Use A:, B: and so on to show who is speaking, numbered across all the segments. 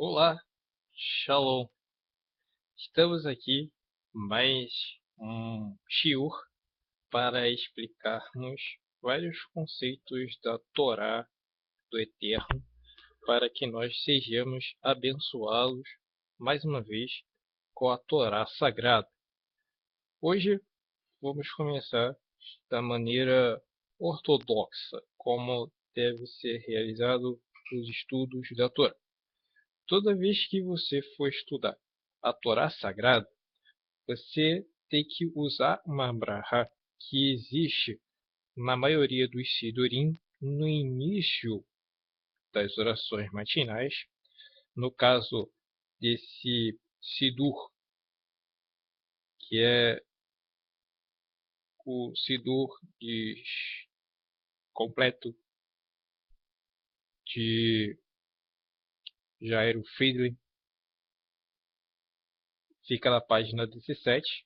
A: Olá, Shalom. Estamos aqui mais um shiur para explicarmos vários conceitos da Torá do Eterno para que nós sejamos abençoados mais uma vez com a Torá Sagrada. Hoje vamos começar da maneira ortodoxa, como deve ser realizado os estudos da Torá. Toda vez que você for estudar a Torá Sagrada, você tem que usar uma brahá que existe na maioria dos Sidurim no início das orações matinais. No caso desse Sidur, que é o Sidur completo de Jairo Friedland, fica na página 17,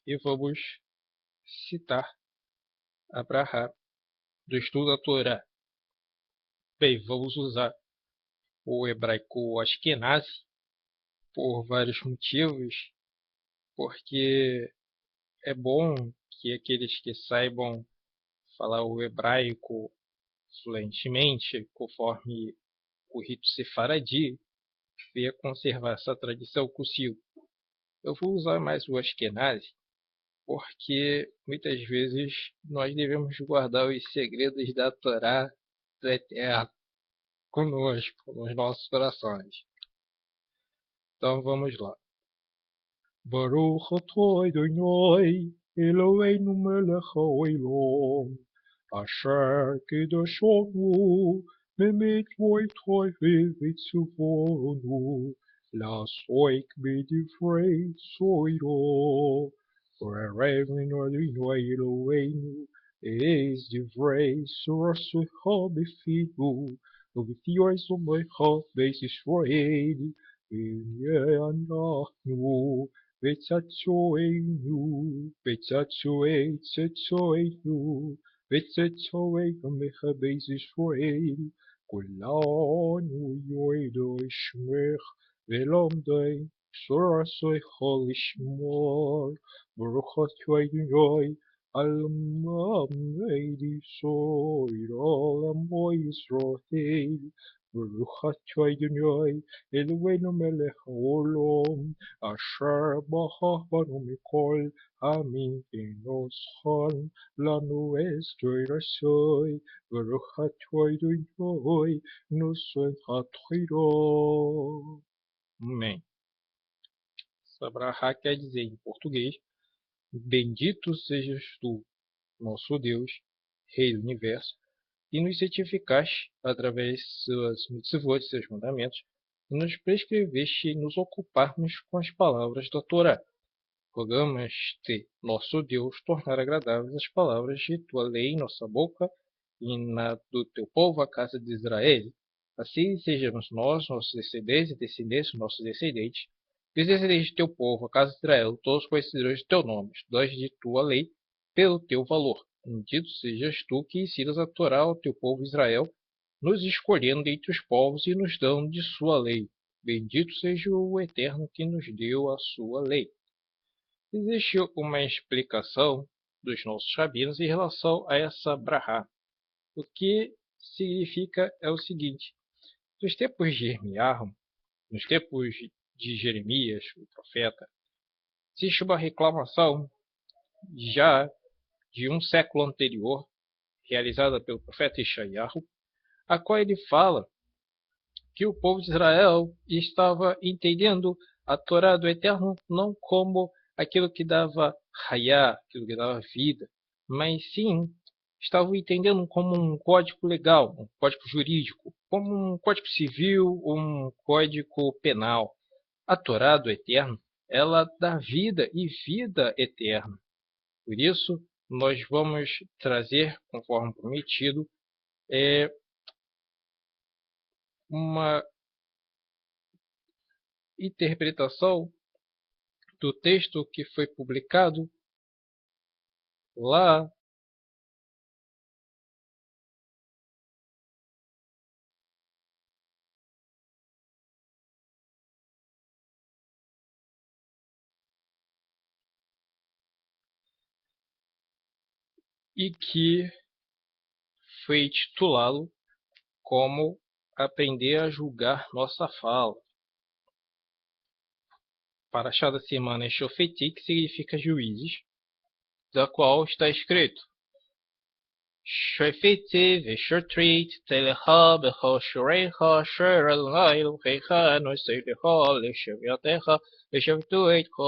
A: e vamos citar a brahá do estudo da Torá. Bem, vamos usar o hebraico Ashkenazi por vários motivos, porque é bom que aqueles que saibam falar o hebraico fluentemente, conforme o rito sefaradi, venha conservar essa tradição consigo. Eu vou usar mais o Ashkenazi, porque muitas vezes nós devemos guardar os segredos da Torá do Eterno conosco, nos nossos corações. Então vamos lá. Baruch atoi Adonai, Eloheinu melech haolam, asher kiddushonu b'mitzvotav v'tzivonu, לעסוק בדברי תורתו. וערבנו Adonai Eloheinu, es דברי תורתך בפינו, ובפי עזומך בית ישראל, אנחנו וצאצאי צאצאינו וצאצאי עמך בית ישראל, כולנו יודעי שמך ולומדי תורתך לשמור. ברוך אתה אדוני עלמד ישראל עמו ישראל. ברוך אתה אדוני אלוהינו מלך העולם, אשר בחר בנו מכל העמים ונוסחן לנו את תורתו. ברוך אתה אדוני נושא התורה. Amém. Essa brahá quer dizer em português: bendito sejas tu, nosso Deus, Rei do Universo, e nos certificaste através de suas mitzvot, seus mandamentos, e nos prescreveste nos ocuparmos com as palavras da Torá. Rogamos-te, nosso Deus, tornar agradáveis as palavras de tua lei em nossa boca e na do teu povo, a casa de Israel. Assim sejamos nós, nossos descendentes e descendentes dos nossos descendentes, e os descendentes de teu povo, a casa de Israel, todos conhecedores de teu nome, estudantes de tua lei, pelo teu valor. Bendito sejas tu que ensinas a Torá ao teu povo Israel, nos escolhendo dentre os povos e nos dando de sua lei. Bendito seja o Eterno que nos deu a sua lei. Existe uma explicação dos nossos rabinos em relação a essa brahá. O que significa é o seguinte: nos tempos de Irmiarro, nos tempos de Jeremias, o profeta, existe uma reclamação já de um século anterior, realizada pelo profeta Ishayahu, a qual ele fala que o povo de Israel estava entendendo a Torá do Eterno não como aquilo que dava hayá, aquilo que dava vida, mas sim estavam entendendo como um código legal, um código jurídico, como um código civil, um código penal. A Torá do Eterno, ela dá vida e vida eterna. Por isso, nós vamos trazer, conforme prometido, uma interpretação do texto que foi publicado lá e que foi titulado como Aprender a Julgar Nossa Fala. Parashá da semana é Shofeti, que significa juízes, da qual está escrito: Shofeti v'shotrit telecha b'chol shureicha asher Adonai Elohecha nosei lecha לשבטיך ושבתו אתך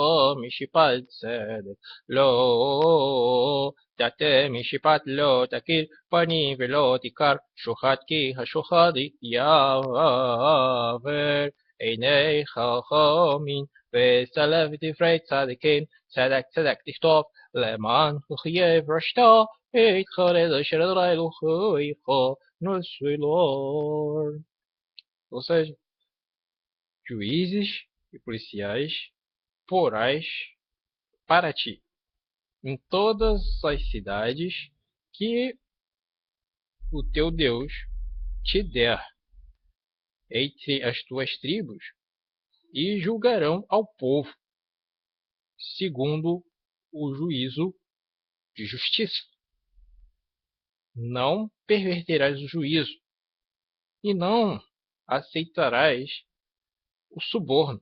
A: משפט צדק. לא תטה משפט לא תכיר פנים ולא תיכר שוחד כי השוחד יעבר עיני חכמים וסלף דברי צדיקים צדק צדק תכתוב למען תחיה ורשתה התחרט אשר אדוני אלוהיך נושא Lord. Ou seja, juízes e policiais porais para ti, em todas as cidades que o teu Deus te der, entre as tuas tribos, e julgarão ao povo, segundo o juízo de justiça. Não perverterás o juízo, e não aceitarás o suborno,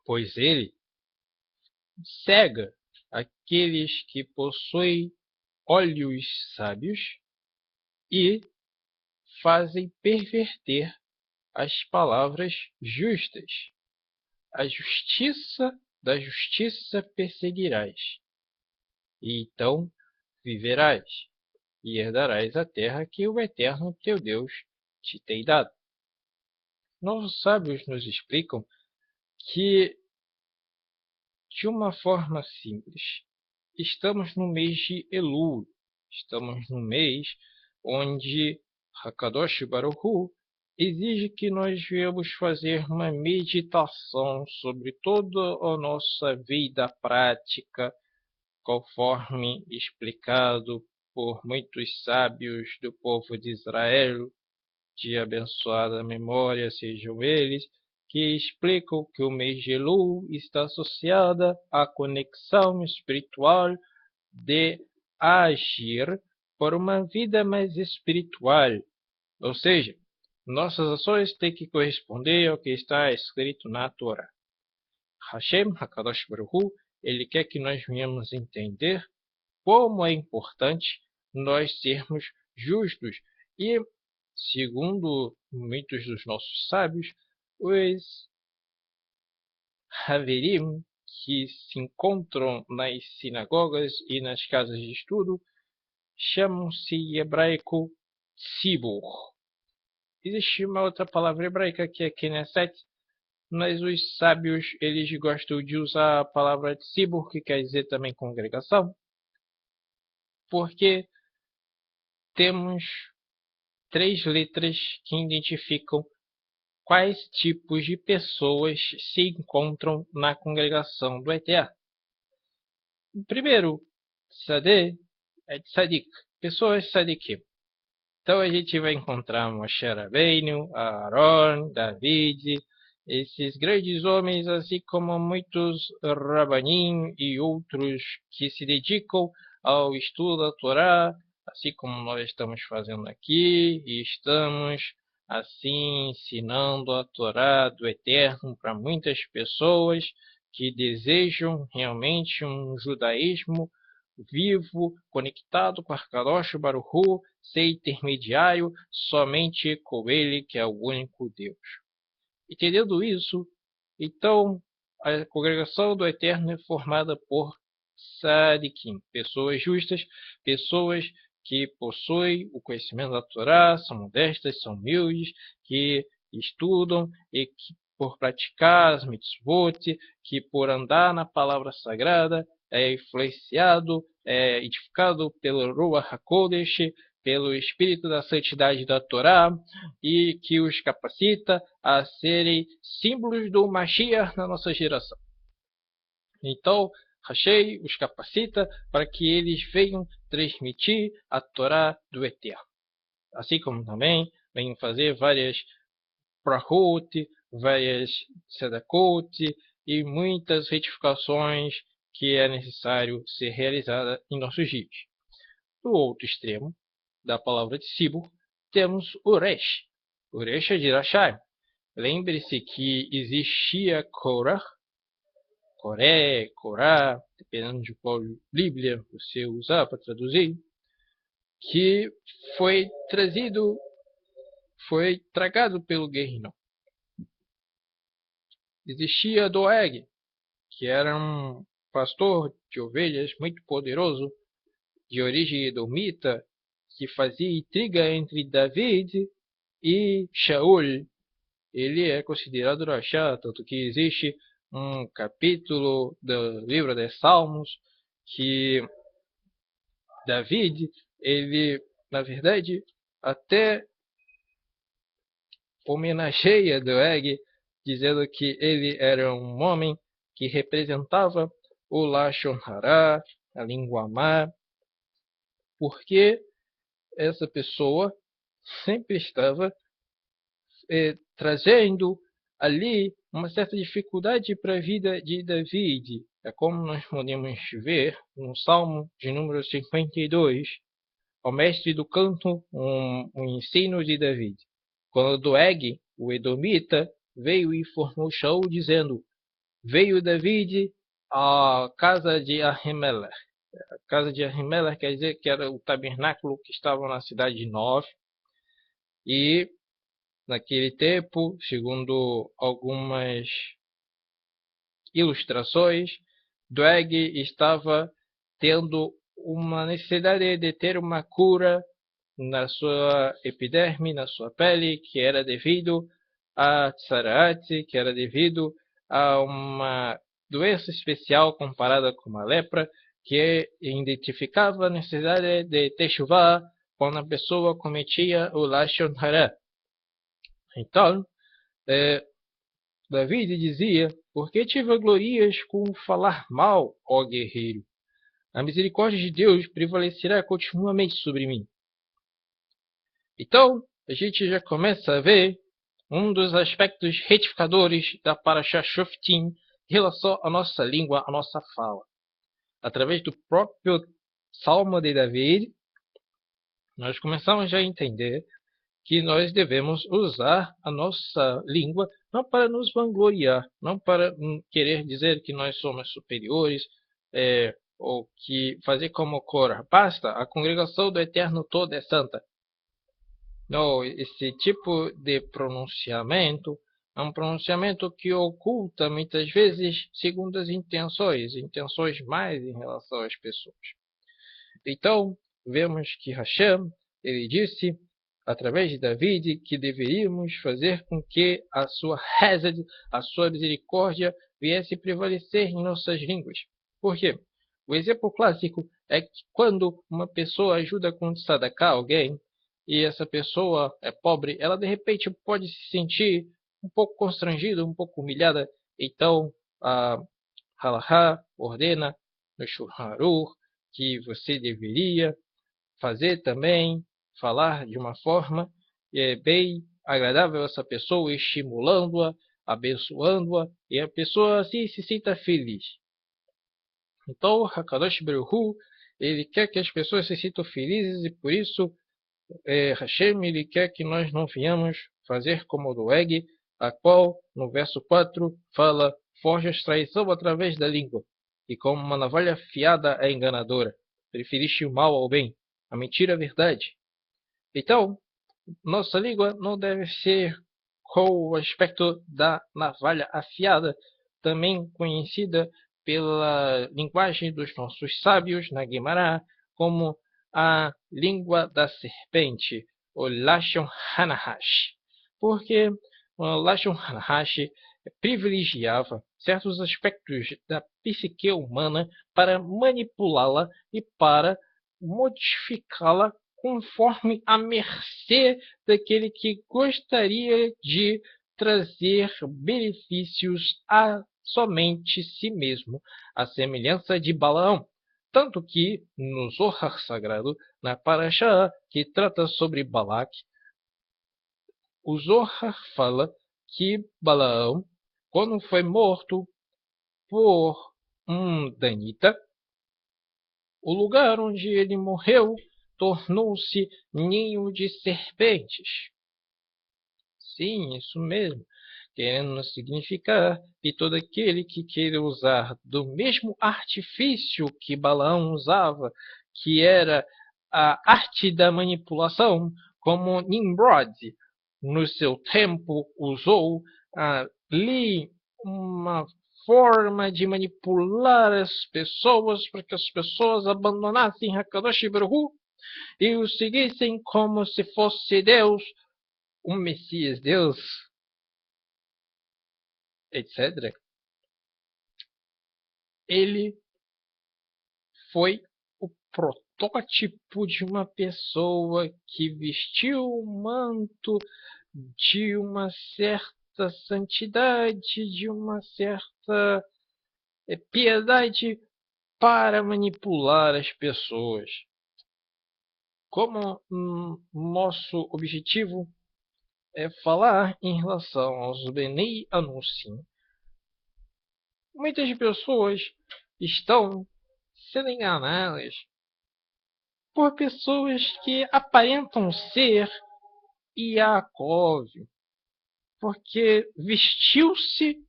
A: pois ele cega aqueles que possuem olhos sábios e fazem perverter as palavras justas. A justiça da justiça perseguirás, e então viverás, e herdarás a terra que o Eterno teu Deus te tem dado. Nossos sábios nos explicam que, de uma forma simples, estamos no mês de Elul, estamos no mês onde Hakadosh Baruch Hu exige que nós viemos fazer uma meditação sobre toda a nossa vida prática, conforme explicado por muitos sábios do povo de Israel, de abençoada memória sejam eles, que explicam que o mês de Elul está associado à conexão espiritual de agir por uma vida mais espiritual. Ou seja, nossas ações têm que corresponder ao que está escrito na Torá. Hashem, Hakadosh Baruch Hu, ele quer que nós venhamos entender como é importante nós sermos justos. E, segundo muitos dos nossos sábios, os Haverim, que se encontram nas sinagogas e nas casas de estudo, chamam-se em hebraico tzibur. Existe uma outra palavra hebraica que é Knesset, mas os sábios eles gostam de usar a palavra tzibur, que quer dizer também congregação, porque temos 3 letras que identificam quais tipos de pessoas se encontram na congregação do Eterno. Primeiro, Tzadé é Tzadik, pessoas Tzadikim. Então a gente vai encontrar Moshe Rabbeinu, Aaron, David, esses grandes homens, assim como muitos Rabanim e outros que se dedicam ao estudo da Torá, assim como nós estamos fazendo aqui, e estamos assim ensinando a Torá do Eterno para muitas pessoas que desejam realmente um judaísmo vivo, conectado com Hakadosh Baruch Hu, ser intermediário somente com ele, que é o único Deus. Entendendo isso, então a congregação do Eterno é formada por Tzadikim, pessoas justas, pessoas que possuem o conhecimento da Torá, são modestas, são humildes, que estudam e que por praticar as mitzvot, que por andar na palavra sagrada, é influenciado, é edificado pelo Ruach HaKodesh, pelo Espírito da Santidade da Torá, e que os capacita a serem símbolos do Mashiach na nossa geração. Então, Hashem os capacita para que eles venham transmitir a Torá do Eterno. Assim como também venham fazer várias brahot, várias tzedakot e muitas retificações que é necessário ser realizada em nossos dias. No outro extremo da palavra Tzibur, temos o Resh. O Resh é de Rashai. Lembre-se que existia Korah, Coré, Corá, dependendo de qual Bíblia você usar para traduzir, que foi tragado pelo guerreiro. Existia Doeg, que era um pastor de ovelhas muito poderoso, de origem edomita, que fazia intriga entre David e Shaul. Ele é considerado Rachá, tanto que existe um capítulo do livro dos Salmos que David, ele, na verdade, até homenageia Doeg, dizendo que ele era um homem que representava o Lashon Hara, a língua má, porque essa pessoa sempre estava trazendo ali uma certa dificuldade para a vida de David. É como nós podemos ver no Salmo de número 52, ao mestre do canto, um ensino de David. Quando Doeg, o edomita, veio e informou Shaul dizendo: veio David à casa de Ahimelech. A casa de Ahimelech quer dizer que era o tabernáculo que estava na cidade de Nov. E naquele tempo, segundo algumas ilustrações, Doeg estava tendo uma necessidade de ter uma cura na sua epiderme, na sua pele, que era devido a Tsaraat, que era devido a uma doença especial comparada com a lepra, que identificava a necessidade de techuvá quando a pessoa cometia o Lashon Hara. Então, David dizia: por que te vanglorias com falar mal, ó guerreiro? A misericórdia de Deus prevalecerá continuamente sobre mim. Então, a gente já começa a ver um dos aspectos retificadores da Parashá Shoftim em relação à nossa língua, à nossa fala. Através do próprio Salmo de David, nós começamos já a entender que nós devemos usar a nossa língua não para nos vangloriar, não para querer dizer que nós somos superiores, ou que fazer como Korah. Basta, a congregação do Eterno toda é santa. Não, esse tipo de pronunciamento é um pronunciamento que oculta muitas vezes segundas intenções mais em relação às pessoas. Então, vemos que Hashem, ele disse, através de David, que deveríamos fazer com que a sua Hesed, a sua misericórdia, viesse prevalecer em nossas línguas. Por quê? O exemplo clássico é que quando uma pessoa ajuda com tzedakah alguém, e essa pessoa é pobre, ela de repente pode se sentir um pouco constrangida, um pouco humilhada. Então, a Halachá ordena no Shulchan Aruch que você deveria fazer também, falar de uma forma bem agradável a essa pessoa, estimulando-a, abençoando-a, e a pessoa assim se sinta feliz. Então, HaKadosh Baruch Hu, ele quer que as pessoas se sintam felizes e por isso Hashem, ele quer que nós não venhamos fazer como Doeg, a qual, no verso 4, fala: forjas traição através da língua, e como uma navalha afiada é enganadora. Preferiste o mal ao bem, a mentira à verdade. Então, nossa língua não deve ser com o aspecto da navalha afiada, também conhecida pela linguagem dos nossos sábios na Guimará como a língua da serpente, o Lashon Hanahash, porque o Lashon Hanahash privilegiava certos aspectos da psique humana para manipulá-la e para modificá-la conforme a mercê daquele que gostaria de trazer benefícios a somente si mesmo, à semelhança de Balaão. Tanto que, no Zohar Sagrado, na Parashá, que trata sobre Balac, o Zohar fala que Balaão, quando foi morto por um danita, o lugar onde ele morreu tornou-se ninho de serpentes. Sim, isso mesmo, querendo significar que todo aquele que queira usar do mesmo artifício que Balaão usava, que era a arte da manipulação, como Nimrod, no seu tempo, usou ali uma forma de manipular as pessoas para que as pessoas abandonassem Hakadosh Baruch Hu e o seguissem como se fosse Deus, um Messias Deus, etc. Ele foi o protótipo de uma pessoa que vestiu o manto de uma certa santidade, de uma certa piedade para manipular as pessoas. Como nosso objetivo é falar em relação aos Bnei Anussim, muitas pessoas estão sendo enganadas por pessoas que aparentam ser Yaakov, porque vestiu-se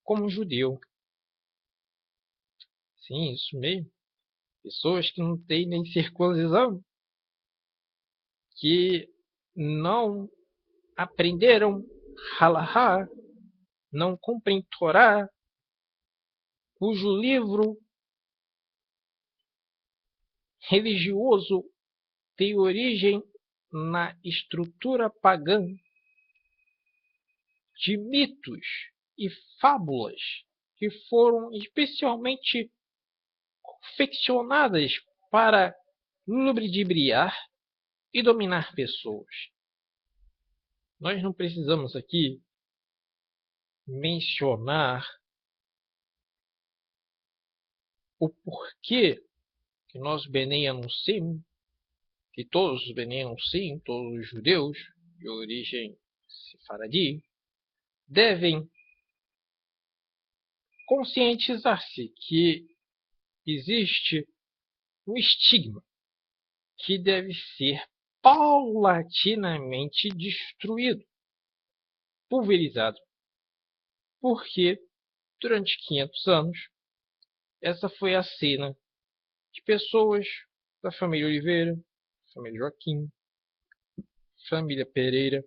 A: como judeu. Sim, isso mesmo. Pessoas que não têm nem circuncisão, que não aprenderam Halahá, não cumprem Torá, cujo livro religioso tem origem na estrutura pagã de mitos e fábulas que foram especialmente confeccionadas para ludibriar e dominar pessoas. Nós não precisamos aqui mencionar o porquê que nós Bnei Anussim, que todos os Bnei Anussim, todos os judeus de origem sefaradi, devem conscientizar-se que existe um estigma que deve ser paulatinamente destruído, pulverizado, porque durante 500 anos essa foi a cena de pessoas da família Oliveira, família Joaquim, família Pereira,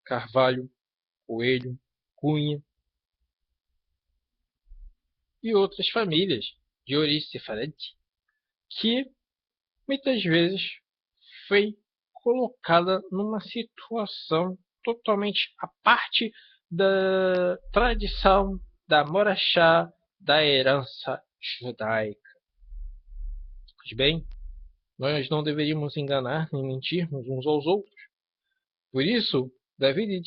A: Carvalho, Coelho, Cunha e outras famílias de origem sefaradi que muitas vezes foi colocada numa situação totalmente à parte da tradição, da morachá, da herança judaica. Pois bem, nós não deveríamos enganar nem mentirmos uns aos outros. Por isso, David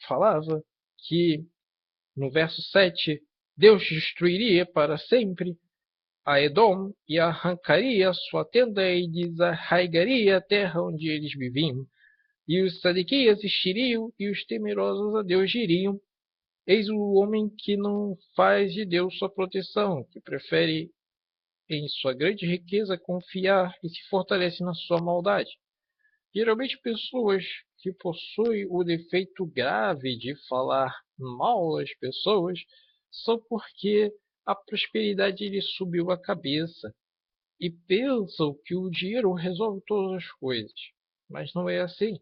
A: falava que no verso 7, Deus destruiria para sempre a Edom e arrancaria sua tenda e desarraigaria a terra onde eles viviam. E os sadiquias existiriam e os temerosos a Deus diriam: eis o homem que não faz de Deus sua proteção, que prefere em sua grande riqueza confiar e se fortalece na sua maldade. Geralmente pessoas que possuem o defeito grave de falar mal às pessoas são porque a prosperidade lhe subiu a cabeça e pensam que o dinheiro resolve todas as coisas, mas não é assim.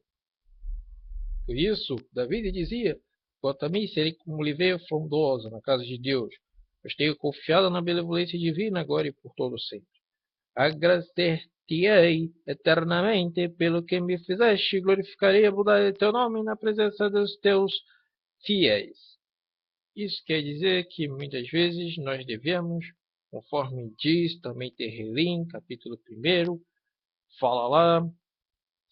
A: Por isso, Davi dizia: quanto a mim, serei como oliveira frondosa na casa de Deus, pois tenho confiado na benevolência divina agora e por todo sempre. Agradecer-te-ei eternamente pelo que me fizeste, e glorificarei a bondade de teu nome na presença dos teus fiéis. Isso quer dizer que muitas vezes nós devemos, conforme diz também Terrilim, capítulo 1, fala lá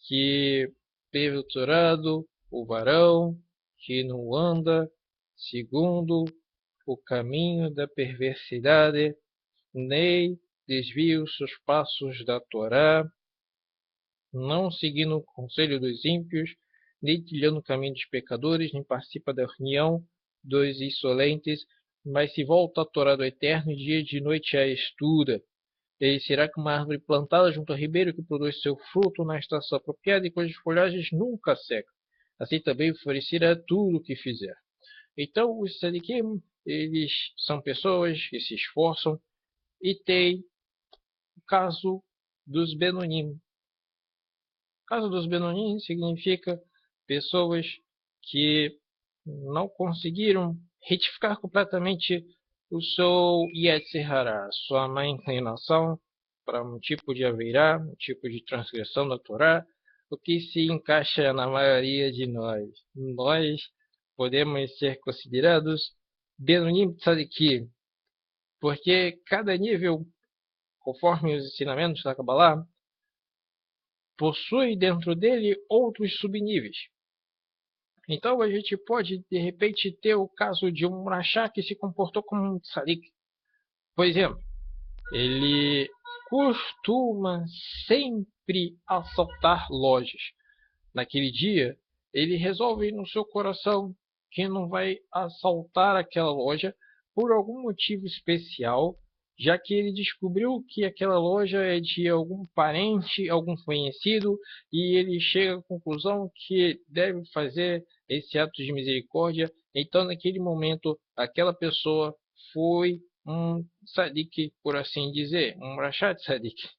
A: que bem-aventurado o varão que não anda segundo o caminho da perversidade, nem desvia os seus passos da Torá, não seguindo o conselho dos ímpios, nem trilhando o caminho dos pecadores, nem participa da reunião dos insolentes, mas se volta à Torá do Eterno e dia e de noite a estuda. Ele será como uma árvore plantada junto ao ribeiro que produz seu fruto na estação apropriada e cujas folhagens nunca secam. Assim também florescerá tudo o que fizer. Então, os tzadikim, eles são pessoas que se esforçam e tem o caso dos Benonim. O caso dos Benonim significa pessoas que não conseguiram retificar completamente o seu Yetzer Hara, sua má inclinação para um tipo de Aveirá, um tipo de transgressão da Torá, o que se encaixa na maioria de nós. Nós podemos ser considerados Benonim Tzadikim, porque cada nível, conforme os ensinamentos da Kabbalah, possui dentro dele outros subníveis. Então a gente pode, de repente, ter o caso de um rachá que se comportou como um tzadik. Por exemplo, ele costuma sempre assaltar lojas. Naquele dia, ele resolve no seu coração que não vai assaltar aquela loja por algum motivo especial, já que ele descobriu que aquela loja é de algum parente, algum conhecido, e ele chega à conclusão que deve fazer esse ato de misericórdia. Então, naquele momento, aquela pessoa foi um tzadik, por assim dizer, um rachat tzadik.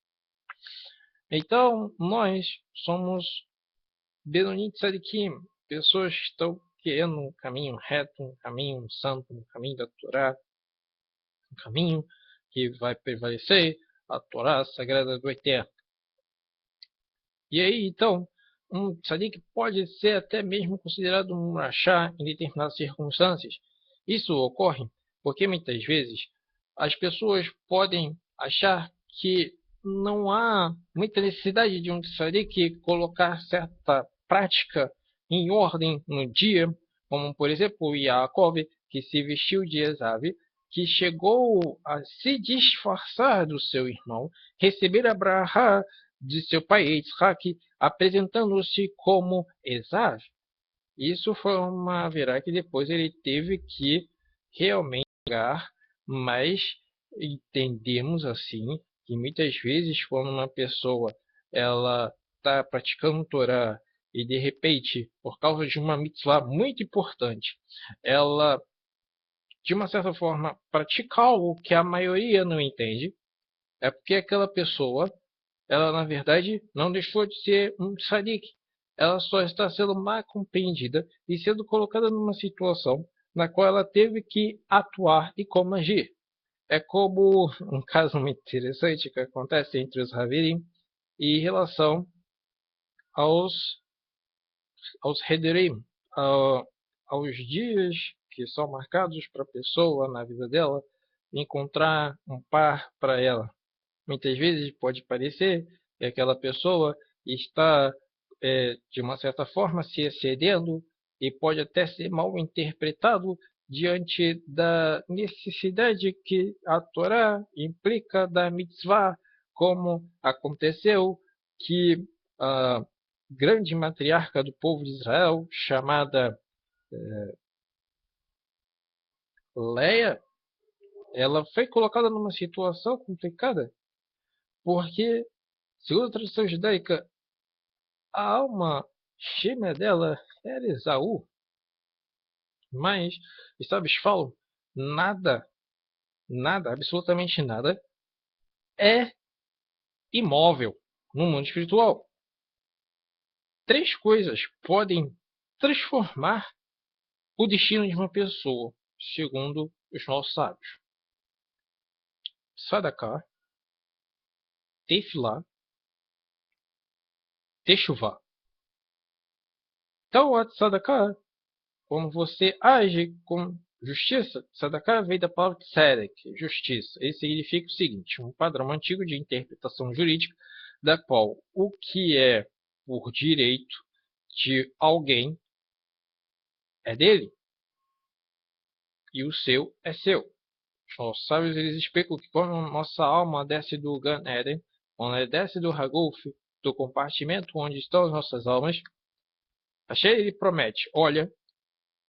A: Então, nós somos Benonim Tzadikim, pessoas que estão querendo um caminho reto, um caminho santo, um caminho da Torá, um caminho que vai prevalecer a Torá sagrada do Eterno. E aí, então, um tzadik pode ser até mesmo considerado um rachá em determinadas circunstâncias. Isso ocorre porque muitas vezes as pessoas podem achar que não há muita necessidade de um tzadik colocar certa prática em ordem no dia, como por exemplo o Yaakov, que se vestiu de Esav, que chegou a se disfarçar do seu irmão, receber a brahá de seu pai Yitzhak, apresentando-se como Esav. Isso foi uma verá que depois ele teve que realmente pagar, mas entendemos assim que muitas vezes quando uma pessoa ela está praticando Torá e de repente, por causa de uma mitzvah muito importante, ela de uma certa forma pratica algo que a maioria não entende, é porque aquela pessoa ela na verdade não deixou de ser um tzadik. Ela só está sendo mal compreendida e sendo colocada numa situação na qual ela teve que atuar e como agir. É como um caso muito interessante que acontece entre os Haverim em relação aos Hederim, aos dias que são marcados para a pessoa na vida dela encontrar um par para ela. Muitas vezes pode parecer que aquela pessoa está, de uma certa forma, se excedendo e pode até ser mal interpretado diante da necessidade que a Torá implica da mitzvah, como aconteceu que a grande matriarca do povo de Israel, chamada Leia, ela foi colocada numa situação complicada, porque, segundo a tradição judaica, a alma gêmea dela era Esaú. Mas, os sábios falam, nada, nada, absolutamente nada, é imóvel no mundo espiritual. Três coisas podem transformar o destino de uma pessoa, segundo os nossos sábios. Sadaqá, Tefilá, Teshuvá. Então, o Sadaqá, como você age com justiça, Sadaqá veio da palavra tzedek, justiça. Isso significa o seguinte, um padrão antigo de interpretação jurídica, da qual o que é por direito de alguém é dele e o seu é seu. Os nossos sábios eles explicam que quando nossa alma desce do Gan Eden, quando ela desce do Haguf, do compartimento onde estão as nossas almas, Hashem ele promete, olha,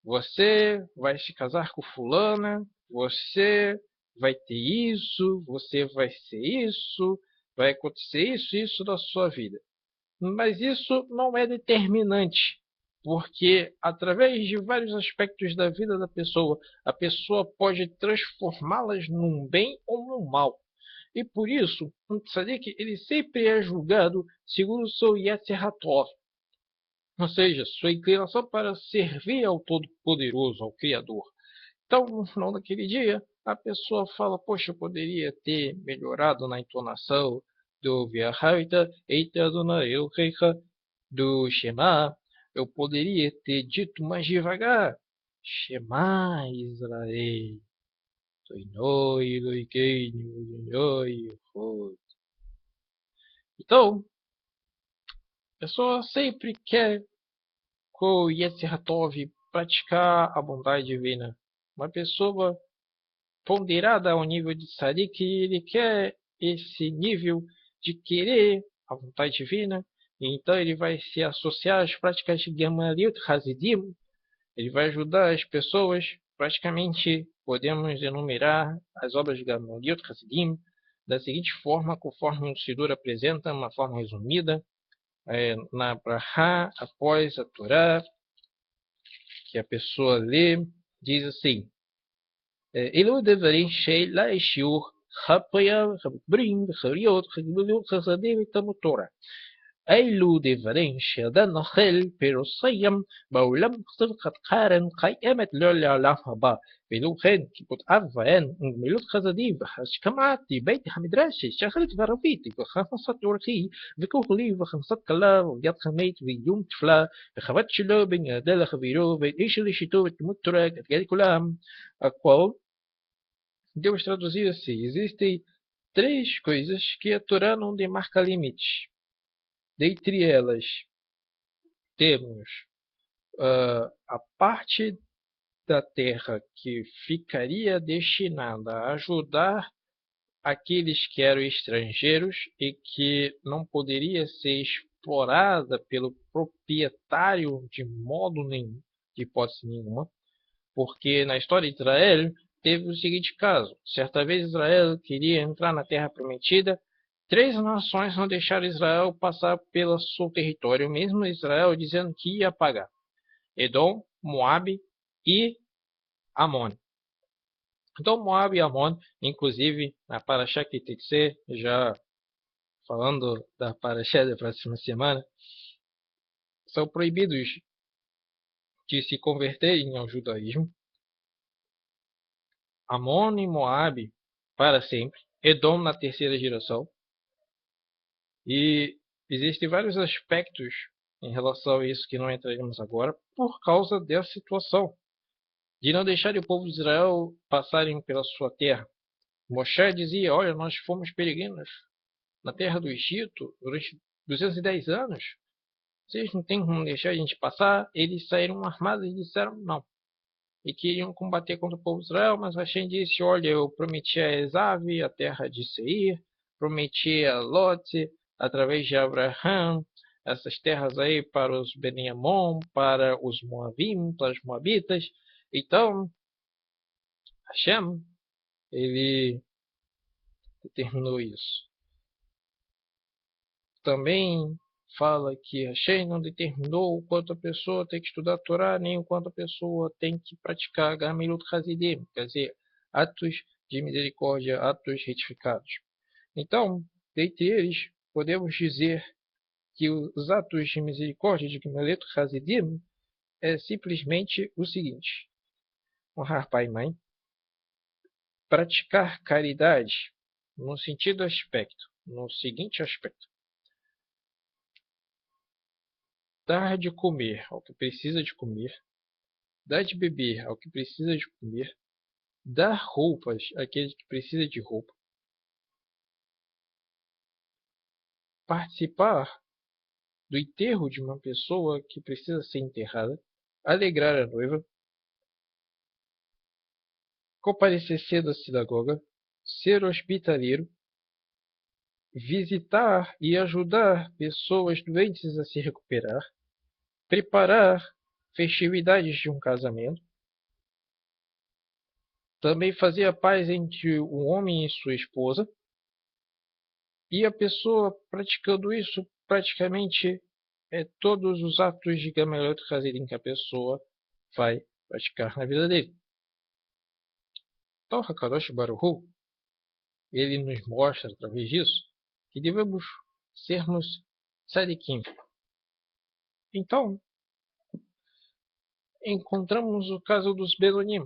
A: você vai se casar com fulana, você vai ter isso, você vai ser isso, vai acontecer isso na sua vida. Mas isso não é determinante, porque através de vários aspectos da vida da pessoa, a pessoa pode transformá-las num bem ou num mal. E por isso, um tzadik ele sempre é julgado segundo o seu Yetzer HaTov, ou seja, sua inclinação para servir ao Todo-Poderoso, ao Criador. Então, no final daquele dia, a pessoa fala, poxa, eu poderia ter melhorado na entonação do V'ahavta et Adonai Elohecha do Shema. Eu poderia ter dito mais devagar, Shema Israel. Então, a pessoa sempre quer com o Yetzer HaTov praticar a bondade divina. Uma pessoa ponderada ao nível de Tzadik, ele quer esse nível de querer a vontade divina, e então ele vai se associar às práticas de Gamaliel Hasidim, ele vai ajudar as pessoas, praticamente podemos enumerar as obras de Gamaliel Hasidim da seguinte forma, conforme o Sidur apresenta, uma forma resumida, na Brahá, após a Torá, que a pessoa lê, diz assim: אלו דברים של השיעור חפיה חברים וחבריות חגבלו חסדים ותלמוד תורה. אלו דברים שאדם נאכל פירוסיים בעולם סבכת קרן קיימת לא לעולם הבא. ואילו כן כיפות אב ואם וגמילות חסדים והשכמת בית המדרש שחרית וערבית וכנסת אורחי וכוחלי וכנסת כלה וביד חמית ויום תפלה וחוות שלו בין ידע לחברו ואת איש לשיטו ותלמוד תורה כתגד כולם. A qual Deus traduziu assim: existem três coisas que a Torá não demarca limites. Dentre elas, temos a parte da terra que ficaria destinada a ajudar aqueles que eram estrangeiros e que não poderia ser explorada pelo proprietário de modo nenhum, de hipótese nenhuma, porque na história de Israel teve o seguinte caso: certa vez Israel queria entrar na Terra Prometida, três nações não deixaram Israel passar pelo seu território, mesmo Israel dizendo que ia pagar: Edom, Moabe e Amon. Então Moabe e Amon, inclusive na Parashá que tem que ser, já falando da Parashá da próxima semana, são proibidos de se converterem ao judaísmo. Amon e Moabe para sempre, Edom na terceira geração. E existem vários aspectos em relação a isso que não entraremos agora, por causa dessa situação de não deixar o povo de Israel passarem pela sua terra. Moshe dizia: olha, nós fomos peregrinos na terra do Egito durante 210 anos. Vocês não têm como deixar a gente passar? Eles saíram armados e disseram não. E queriam combater contra o povo de Israel, mas Hashem disse: olha, eu prometi a Esav a terra de Seir, prometi a Lot, através de Abraham, essas terras aí para os Beniamon, para os Moabim, para os Moabitas. Então, Hashem, ele determinou isso. Também fala que Hashem não determinou o quanto a pessoa tem que estudar a Torá, nem o quanto a pessoa tem que praticar Gamilut Hasidim, quer dizer, atos de misericórdia, atos retificados. Então, dentre eles, podemos dizer que os atos de misericórdia de Gamilut Hasidim é simplesmente o seguinte: honrar pai e mãe, praticar caridade no seguinte aspecto: dar de comer ao que precisa de comer, dar de beber ao que precisa de comer, dar roupas àquele que precisa de roupa, participar do enterro de uma pessoa que precisa ser enterrada, alegrar a noiva, comparecer cedo à sinagoga, ser hospitaleiro, visitar e ajudar pessoas doentes a se recuperar, preparar festividades de um casamento, também fazia paz entre o homem e sua esposa, e a pessoa praticando isso, praticamente todos os atos de Gamaliel Hazidim que a pessoa vai praticar na vida dele. Então, Hakadosh Baruch Hu, ele nos mostra, através disso, que devemos sermos tzadikim. Então, encontramos o caso dos Benonim.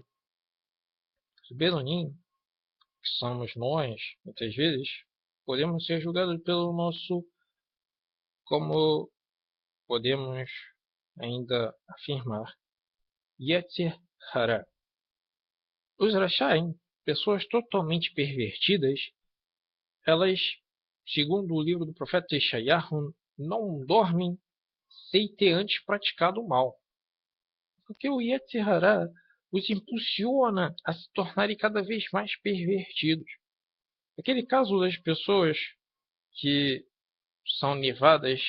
A: Os Benonim, que somos nós, muitas vezes, podemos ser julgados pelo nosso, como podemos ainda afirmar, Yetzer Hara. Os Rashaim, pessoas totalmente pervertidas, elas, segundo o livro do profeta Yeshayahu, não dormem sem ter antes praticado o mal. Porque o Yetzer Hara os impulsiona a se tornarem cada vez mais pervertidos. Aquele caso das pessoas que são levadas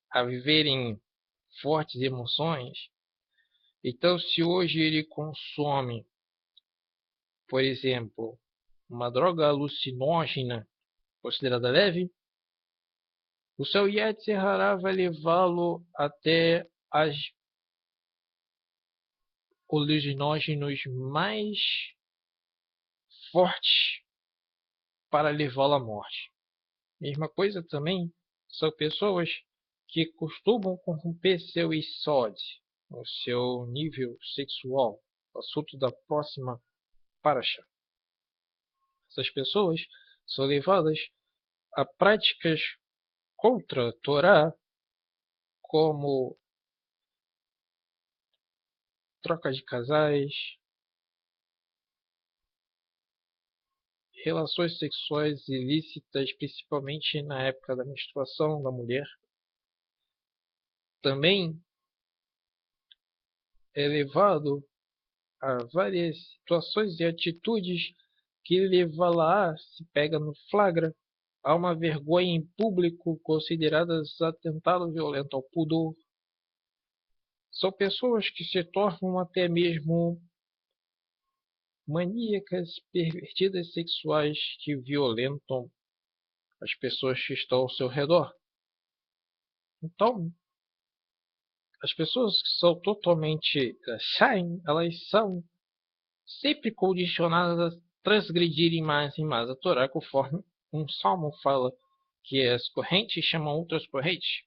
A: a viverem fortes emoções. Então, se hoje ele consome, por exemplo, uma droga alucinógena considerada leve, o seu Yetzer Hara vai levá-lo até as alucinógenos mais fortes para levá-lo à morte. Mesma coisa também são pessoas que costumam corromper seu Isod, o seu nível sexual, assunto da próxima parasha. Essas pessoas são levadas a práticas contra a Torá, como troca de casais, relações sexuais ilícitas, principalmente na época da menstruação da mulher. Também é levado a várias situações e atitudes que levá-la se pega no flagra a uma vergonha em público consideradas atentado violento ao pudor. São pessoas que se tornam até mesmo maníacas, pervertidas sexuais que violentam as pessoas que estão ao seu redor. Então, as pessoas que são totalmente Shaim, elas são sempre condicionadas a transgredirem mais e mais a Torá, conforme um salmo fala que as correntes chamam outras correntes.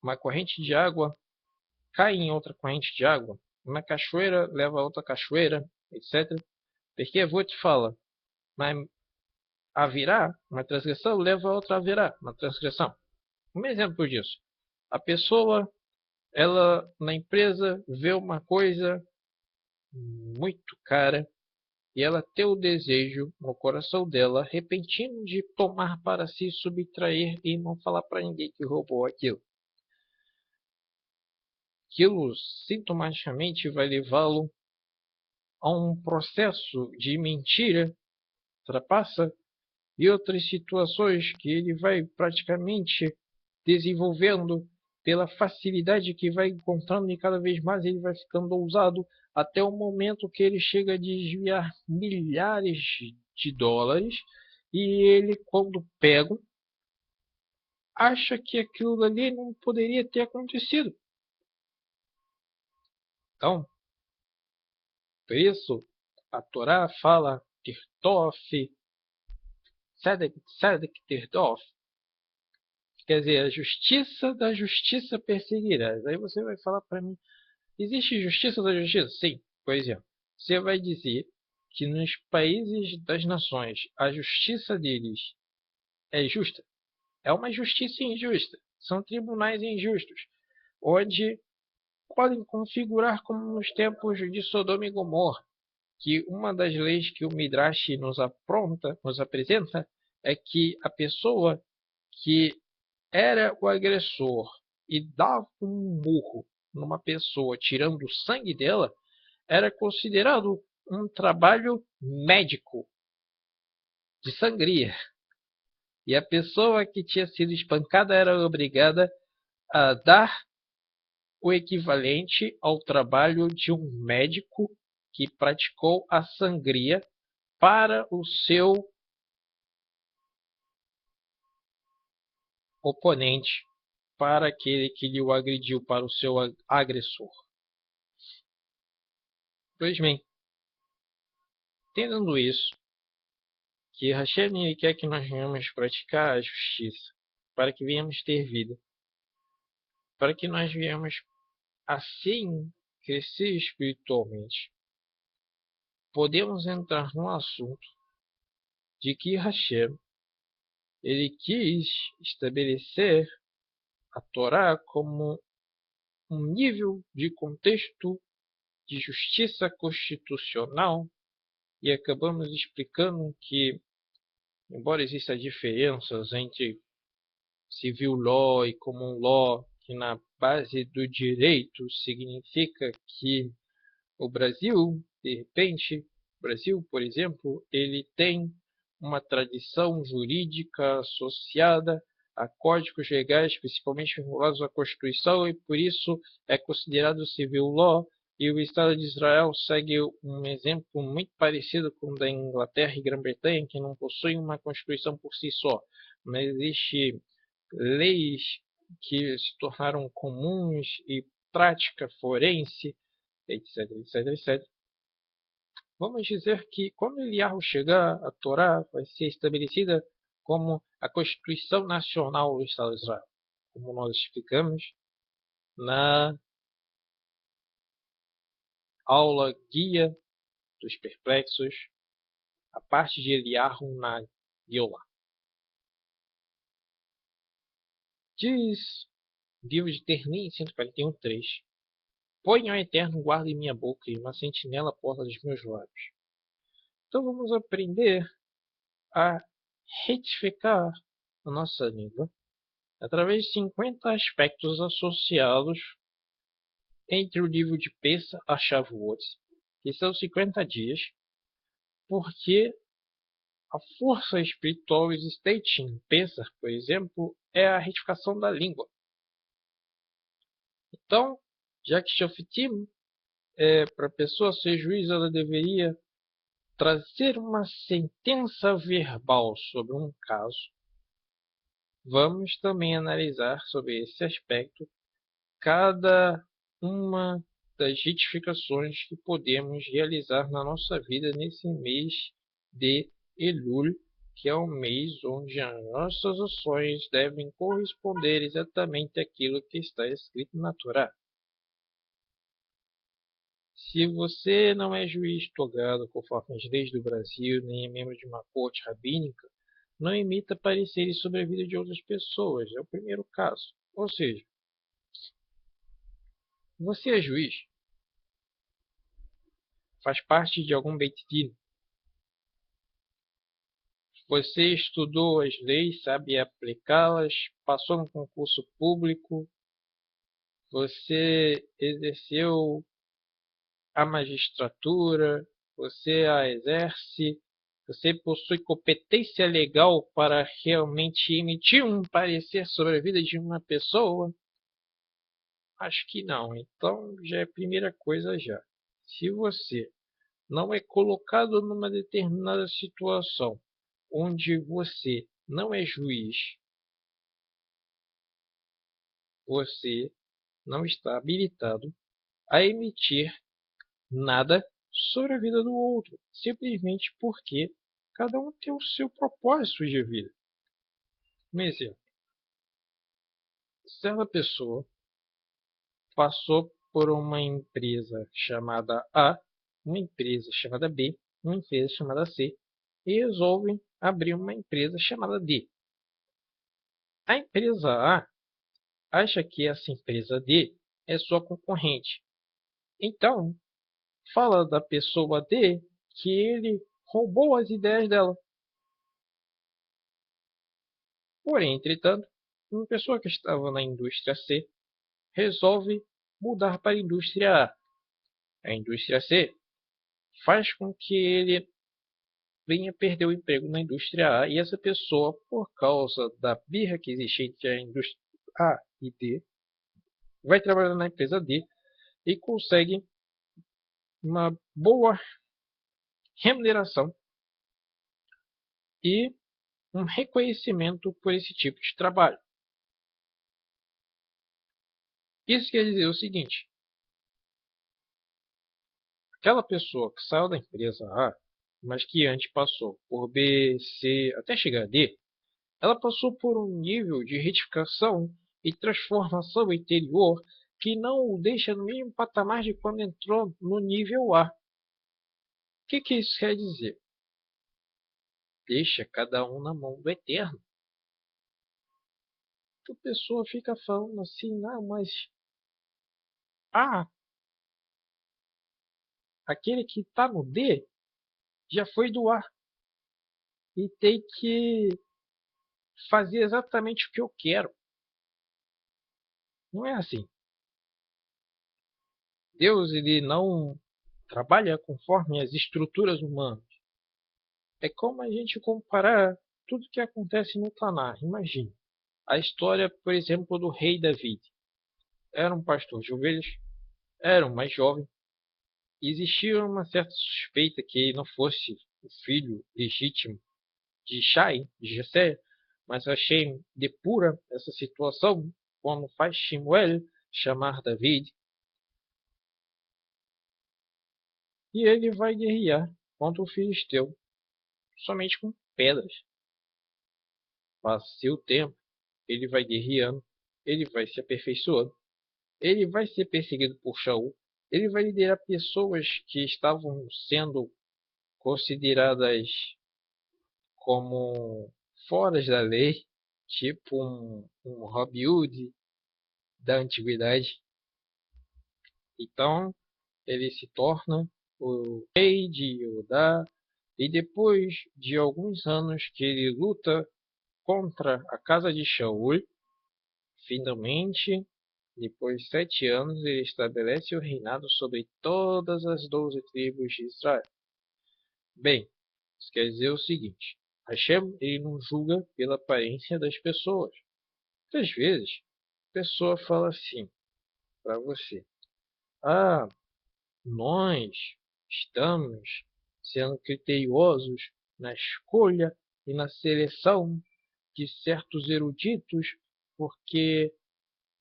A: Uma corrente de água cai em outra corrente de água. Uma cachoeira leva a outra cachoeira, etc. Porque a Avot fala, mas haverá uma transgressão leva a outra haverá uma transgressão. Um exemplo disso. A pessoa, ela na empresa vê uma coisa muito cara e ela tem o desejo no coração dela repentino de tomar para si, subtrair e não falar para ninguém que roubou aquilo. Aquilo sintomaticamente vai levá-lo a um processo de mentira, trapaça e outras situações que ele vai praticamente desenvolvendo pela facilidade que vai encontrando e cada vez mais ele vai ficando ousado até o momento que ele chega a desviar milhares de dólares e ele, quando pega, acha que aquilo ali não poderia ter acontecido. Então, por isso, a Torá fala Tirtof, Tzedek Tirtof, quer dizer, a justiça da justiça perseguirás. Aí você vai falar para mim, existe justiça da justiça? Sim, pois é. Você vai dizer que nos países das nações a justiça deles é justa? É uma justiça injusta. São tribunais injustos, onde podem configurar como nos tempos de Sodoma e Gomorra, que uma das leis que o Midrash nos apresenta, é que a pessoa que era o agressor e dava um murro numa pessoa tirando o sangue dela, era considerado um trabalho médico de sangria. E a pessoa que tinha sido espancada era obrigada a dar o equivalente ao trabalho de um médico que praticou a sangria para o seu oponente, para aquele que lhe o agrediu, para o seu agressor. Pois bem, entendendo isso, que Hashem quer que nós venhamos praticar a justiça, para que venhamos ter vida, para que nós venhamos assim crescer espiritualmente. Podemos entrar no assunto de que Hashem ele quis estabelecer a Torá como um nível de contexto de justiça constitucional e acabamos explicando que, embora existam diferenças entre civil law e common law, que na base do direito significa que o Brasil, de repente, o Brasil, por exemplo, ele tem uma tradição jurídica associada a códigos legais, principalmente vinculados à Constituição, e por isso é considerado civil law, e o Estado de Israel segue um exemplo muito parecido com o da Inglaterra e Grã-Bretanha, que não possuem uma Constituição por si só, mas existem leis que se tornaram comuns e prática forense, etc, etc, etc. Vamos dizer que quando Eliyahu chegar, a Torá vai ser estabelecida como a Constituição Nacional do Estado de Israel, como nós explicamos na aula Guia dos Perplexos, a parte de Eliyahu na Guiolá. Diz o livro de Ternim 141:3: Põe ao Eterno guarda em minha boca e uma sentinela à porta dos meus lábios. Então vamos aprender a retificar a nossa língua através de 50 aspectos associados entre o livro de Pessa a Shavuot, que são 50 dias, porque a força espiritual existente em Pessa, por exemplo, é a retificação da língua. Então, já que Shoftim, para a pessoa ser juiz, ela deveria trazer uma sentença verbal sobre um caso. Vamos também analisar sobre esse aspecto cada uma das retificações que podemos realizar na nossa vida nesse mês de Elul, que é o mês onde as nossas ações devem corresponder exatamente àquilo que está escrito na Torá. Se você não é juiz togado conforme as leis do Brasil, nem é membro de uma corte rabínica, não emita pareceres sobre a vida de outras pessoas. É o primeiro caso. Ou seja, você é juiz, faz parte de algum Beit Din. Você estudou as leis, sabe aplicá-las, passou no concurso público, você exerceu a magistratura, você a exerce, você possui competência legal para realmente emitir um parecer sobre a vida de uma pessoa? Acho que não. Então já é a primeira coisa já. Se você não é colocado numa determinada situação onde você não é juiz, você não está habilitado a emitir nada sobre a vida do outro, simplesmente porque cada um tem o seu propósito de vida. Um exemplo: certa pessoa passou por uma empresa chamada A, uma empresa chamada B, uma empresa chamada C, e resolvem abrir uma empresa chamada D. A empresa A acha que essa empresa D é sua concorrente. Então, fala da pessoa D que ele roubou as ideias dela. Porém, entretanto, uma pessoa que estava na indústria C resolve mudar para a indústria A. A indústria C faz com que ele venha perder o emprego na indústria A, e essa pessoa, por causa da birra que existe entre a indústria A e D, vai trabalhar na empresa D e consegue uma boa remuneração e um reconhecimento por esse tipo de trabalho. Isso quer dizer o seguinte: aquela pessoa que saiu da empresa A, mas que antes passou por B, C, até chegar a D, ela passou por um nível de retificação e transformação interior que não o deixa no mesmo patamar de quando entrou no nível A. O que isso quer dizer? Deixa cada um na mão do Eterno. A pessoa fica falando assim, não, mas aquele que está no D já foi do A e tem que fazer exatamente o que eu quero. Não é assim. Deus ele não trabalha conforme as estruturas humanas. É como a gente comparar tudo que acontece no Tanar. Imagine a história, por exemplo, do rei David. Era um pastor de ovelhas, era um mais jovem. Existia uma certa suspeita que ele não fosse o filho legítimo de Shai, de Jessé, mas Hashem depura essa situação quando faz Shemuel chamar David e ele vai guerrear contra o filisteu somente com pedras. Passa o tempo, ele vai guerreando, ele vai se aperfeiçoando, ele vai ser perseguido por Shaul, ele vai liderar pessoas que estavam sendo consideradas como fora da lei, tipo um Robin Hood da antiguidade. Então ele se torna o rei de Judá e depois de alguns anos que ele luta contra a casa de Shaul, finalmente, depois de 7 anos, ele estabelece o reinado sobre todas as 12 tribos de Israel. Bem, isso quer dizer o seguinte: Hashem ele não julga pela aparência das pessoas. Muitas vezes, a pessoa fala assim para você: ah, nós estamos sendo criteriosos na escolha e na seleção de certos eruditos porque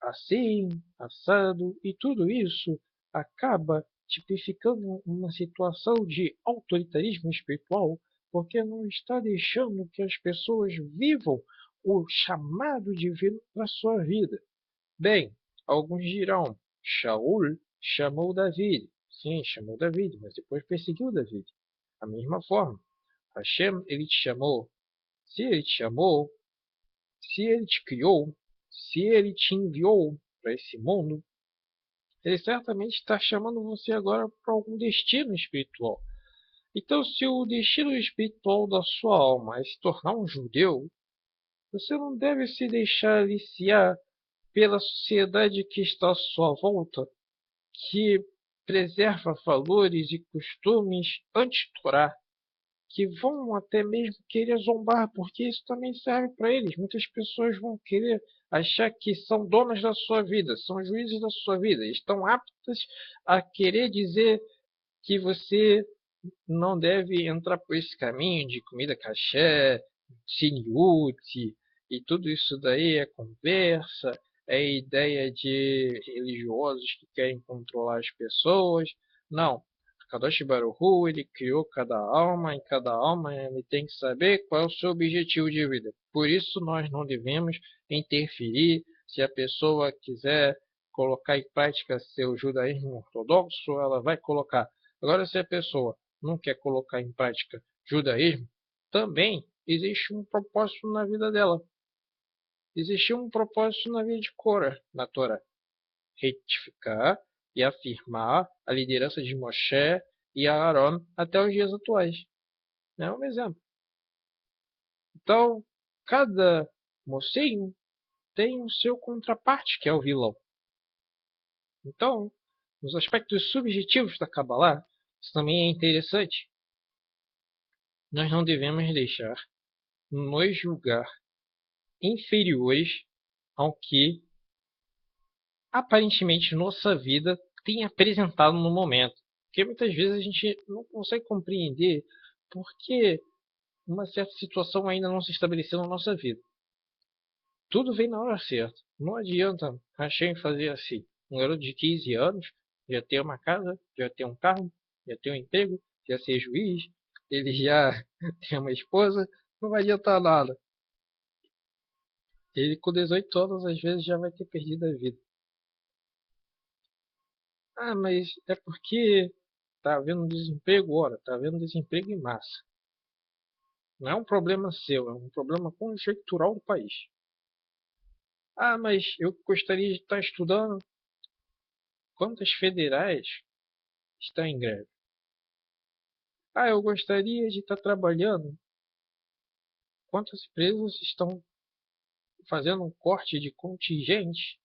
A: assim, assado, e tudo isso acaba tipificando uma situação de autoritarismo espiritual, porque não está deixando que as pessoas vivam o chamado divino para sua vida. Bem, alguns dirão, Shaul chamou David. Sim, chamou David, mas depois perseguiu David. Da mesma forma, Hashem, ele te chamou. Se ele te chamou, se ele te criou, se ele te enviou para esse mundo, ele certamente está chamando você agora para algum destino espiritual. Então, se o destino espiritual da sua alma é se tornar um judeu, você não deve se deixar aliciar pela sociedade que está à sua volta, que preserva valores e costumes anti-Torá, que vão até mesmo querer zombar, porque isso também serve para eles. Muitas pessoas vão querer achar que são donas da sua vida, são juízes da sua vida, estão aptas a querer dizer que você não deve entrar por esse caminho de comida caché, siniute, e tudo isso daí é conversa, é ideia de religiosos que querem controlar as pessoas. Não. Kadosh Baruch Hu, ele criou cada alma, e cada alma ele tem que saber qual é o seu objetivo de vida. Por isso nós não devemos interferir se a pessoa quiser colocar em prática seu judaísmo ortodoxo, ela vai colocar. Agora, se a pessoa não quer colocar em prática judaísmo, também existe um propósito na vida dela. Existiu um propósito na vida de Cora, na Torá. Retificar e afirmar a liderança de Moshe e Aaron até os dias atuais. É um exemplo. Então, cada mocinho tem o seu contraparte, que é o vilão. Então, nos aspectos subjetivos da Kabbalah, isso também é interessante. Nós não devemos deixar nos julgar inferiores ao que aparentemente nossa vida tem apresentado no momento. Porque muitas vezes a gente não consegue compreender por que uma certa situação ainda não se estabeleceu na nossa vida. Tudo vem na hora certa. Não adianta Hashem fazer assim. Um garoto de 15 anos já tem uma casa, já tem um carro, já tem um emprego, já ser juiz, ele já tem uma esposa, não vai adiantar nada. Ele com 18 anos às vezes já vai ter perdido a vida. Ah, mas é porque tá havendo desemprego, ora, tá havendo desemprego em massa. Não é um problema seu, é um problema conjuntural do país. Ah, mas eu gostaria de estar estudando. Quantas federais estão em greve? Ah, eu gostaria de estar trabalhando. Quantas empresas estão fazendo um corte de contingente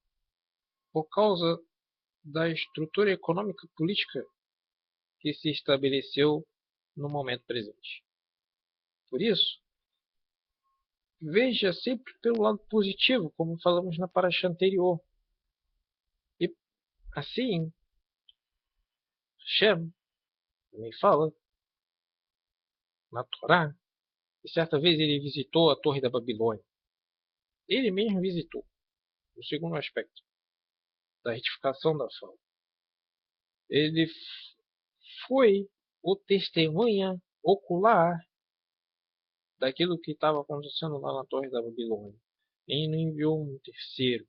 A: por causa da estrutura econômica e política que se estabeleceu no momento presente? Por isso, veja sempre pelo lado positivo, como falamos na paraxá anterior. E assim, Shem também fala na Torá, que certa vez ele visitou a Torre da Babilônia. Ele mesmo visitou, o segundo aspecto da retificação da fala. Ele foi o testemunha ocular daquilo que estava acontecendo lá na Torre da Babilônia. E não enviou um terceiro.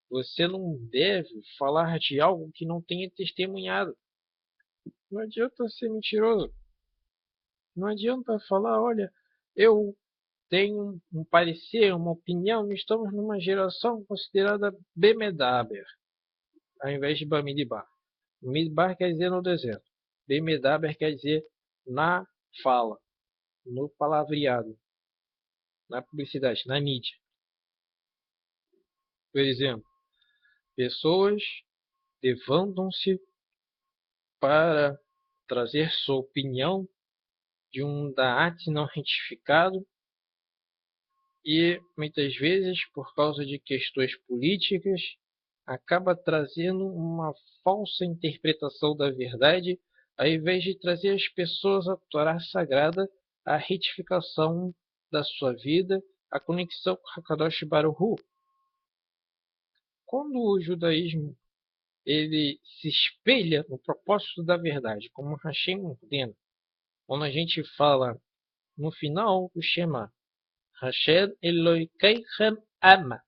A: Você não deve falar de algo que não tenha testemunhado. Não adianta ser mentiroso. Não adianta falar, olha, eu tenho um parecer, uma opinião, estamos numa geração considerada Bemedaber, ao invés de Bamidbar. Midbar quer dizer no deserto. Bemedaber quer dizer na fala, no palavreado, na publicidade, na mídia. Por exemplo, pessoas levantam-se para trazer sua opinião de um da'at não retificado e muitas vezes, por causa de questões políticas, acaba trazendo uma falsa interpretação da verdade, ao invés de trazer as pessoas à Torá sagrada, a retificação da sua vida, a conexão com Hakadosh Baruch Hu. Quando o judaísmo ele se espelha no propósito da verdade, como Hashem ordena, quando a gente fala no final do Shema, Hashem Elokeichem Amat,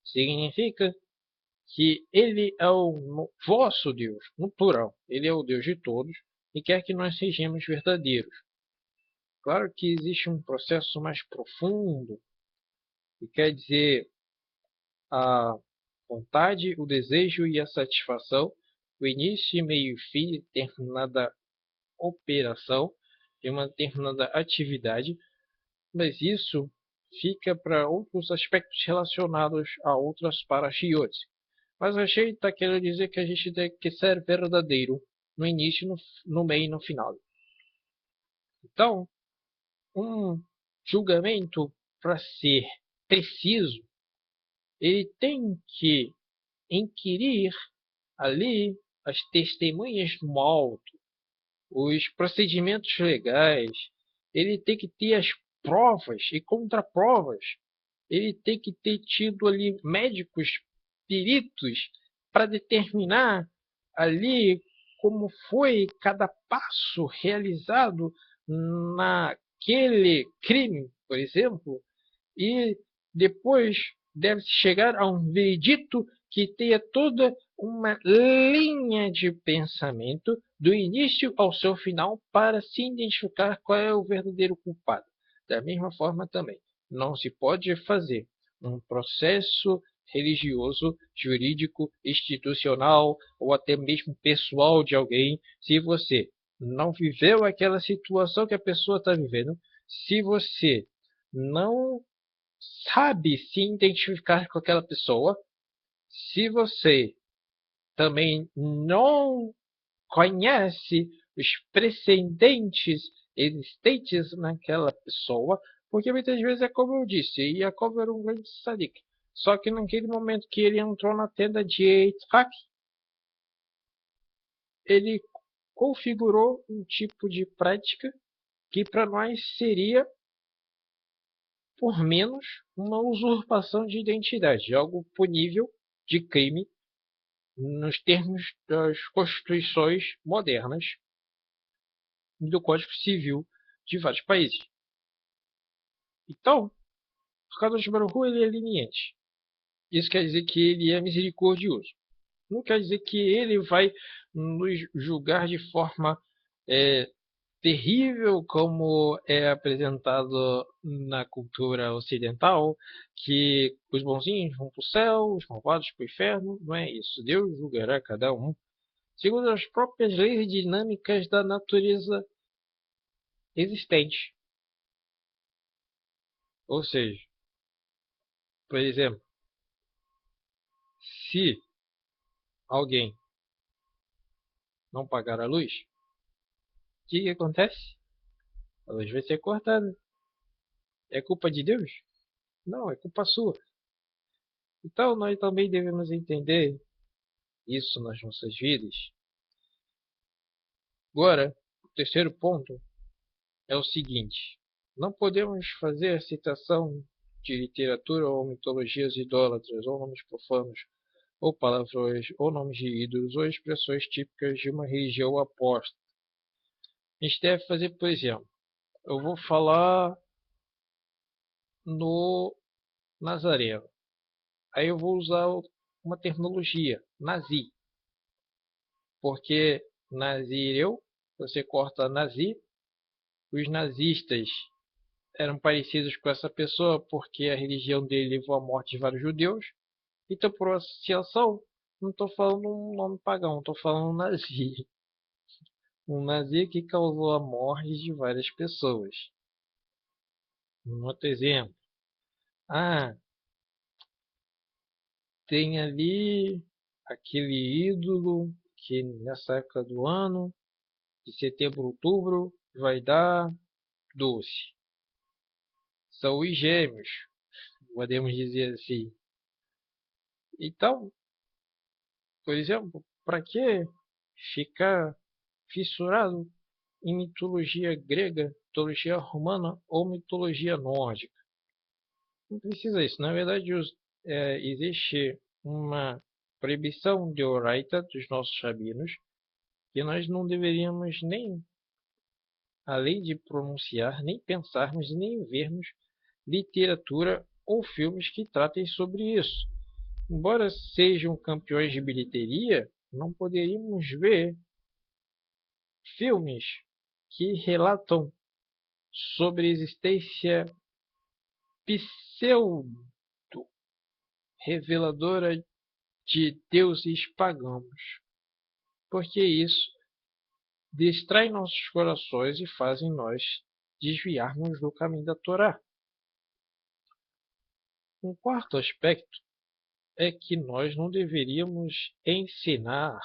A: significa que ele é o vosso Deus, no plural. Ele é o Deus de todos e quer que nós sejamos verdadeiros. Claro que existe um processo mais profundo, que quer dizer a vontade, o desejo e a satisfação, o início, meio e fim de determinada operação, de uma determinada atividade, mas isso fica para outros aspectos relacionados a outras parashiot. Mas a gente está querendo dizer que a gente tem que ser verdadeiro no início, no meio e no final. Então, um julgamento, para ser preciso, ele tem que inquirir ali as testemunhas no alto, os procedimentos legais, ele tem que ter as provas e contraprovas, ele tem que ter tido ali médicos, peritos, para determinar ali como foi cada passo realizado naquele crime, por exemplo, e depois deve chegar a um veredito que tenha toda uma linha de pensamento do início ao seu final para se identificar qual é o verdadeiro culpado. Da mesma forma também, não se pode fazer um processo religioso, jurídico, institucional ou até mesmo pessoal de alguém se você não viveu aquela situação que a pessoa está vivendo, se você não sabe se identificar com aquela pessoa, se você também não conhece os precedentes existentes naquela pessoa, porque muitas vezes é como eu disse, Jacob era um grande sadik. Só que naquele momento que ele entrou na tenda de Yitzhak, ele configurou um tipo de prática que para nós seria, por menos, uma usurpação de identidade, algo punível de crime nos termos das constituições modernas e do Código Civil de vários países. Então, o Kadosh Baruch Hu, ele é leniente. Isso quer dizer que ele é misericordioso. Não quer dizer que ele vai nos julgar de forma terrível, como é apresentado na cultura ocidental, que os bonzinhos vão para o céu, os malvados para o inferno. Não é isso. Deus julgará cada um segundo as próprias leis dinâmicas da natureza existente. Ou seja, por exemplo, se alguém não pagar a luz, o que acontece? A luz vai ser cortada. É culpa de Deus? Não, é culpa sua. Então nós também devemos entender isso nas nossas vidas. Agora, o terceiro ponto é o seguinte: não podemos fazer citação de literatura ou mitologias idólatras, ou nomes profanos, ou palavrões, ou nomes de ídolos, ou expressões típicas de uma religião apóstata. A gente deve fazer, por exemplo, eu vou falar no Nazareno. Aí eu vou usar uma terminologia, nazi, porque nazireu, você corta nazi, os nazistas eram parecidos com essa pessoa porque a religião dele levou à morte de vários judeus. Então, por associação, não estou falando um nome pagão, estou falando nazi. Um nazi que causou a morte de várias pessoas. Um outro exemplo. Ah, tem ali aquele ídolo que nessa época do ano, de setembro, outubro, vai dar doce. São os gêmeos, podemos dizer assim. Então, por exemplo, para que ficar fissurado em mitologia grega, mitologia romana ou mitologia nórdica? Não precisa isso. Na verdade, existe uma proibição de oraita dos nossos rabinos que nós não deveríamos nem, além de pronunciar, nem pensarmos, nem vermos literatura ou filmes que tratem sobre isso. Embora sejam campeões de bilheteria, não poderíamos ver filmes que relatam sobre a existência pseudo reveladora de deuses pagãos, porque isso distrai nossos corações e fazem nós desviarmos do caminho da Torá. Um quarto aspecto é que nós não deveríamos ensinar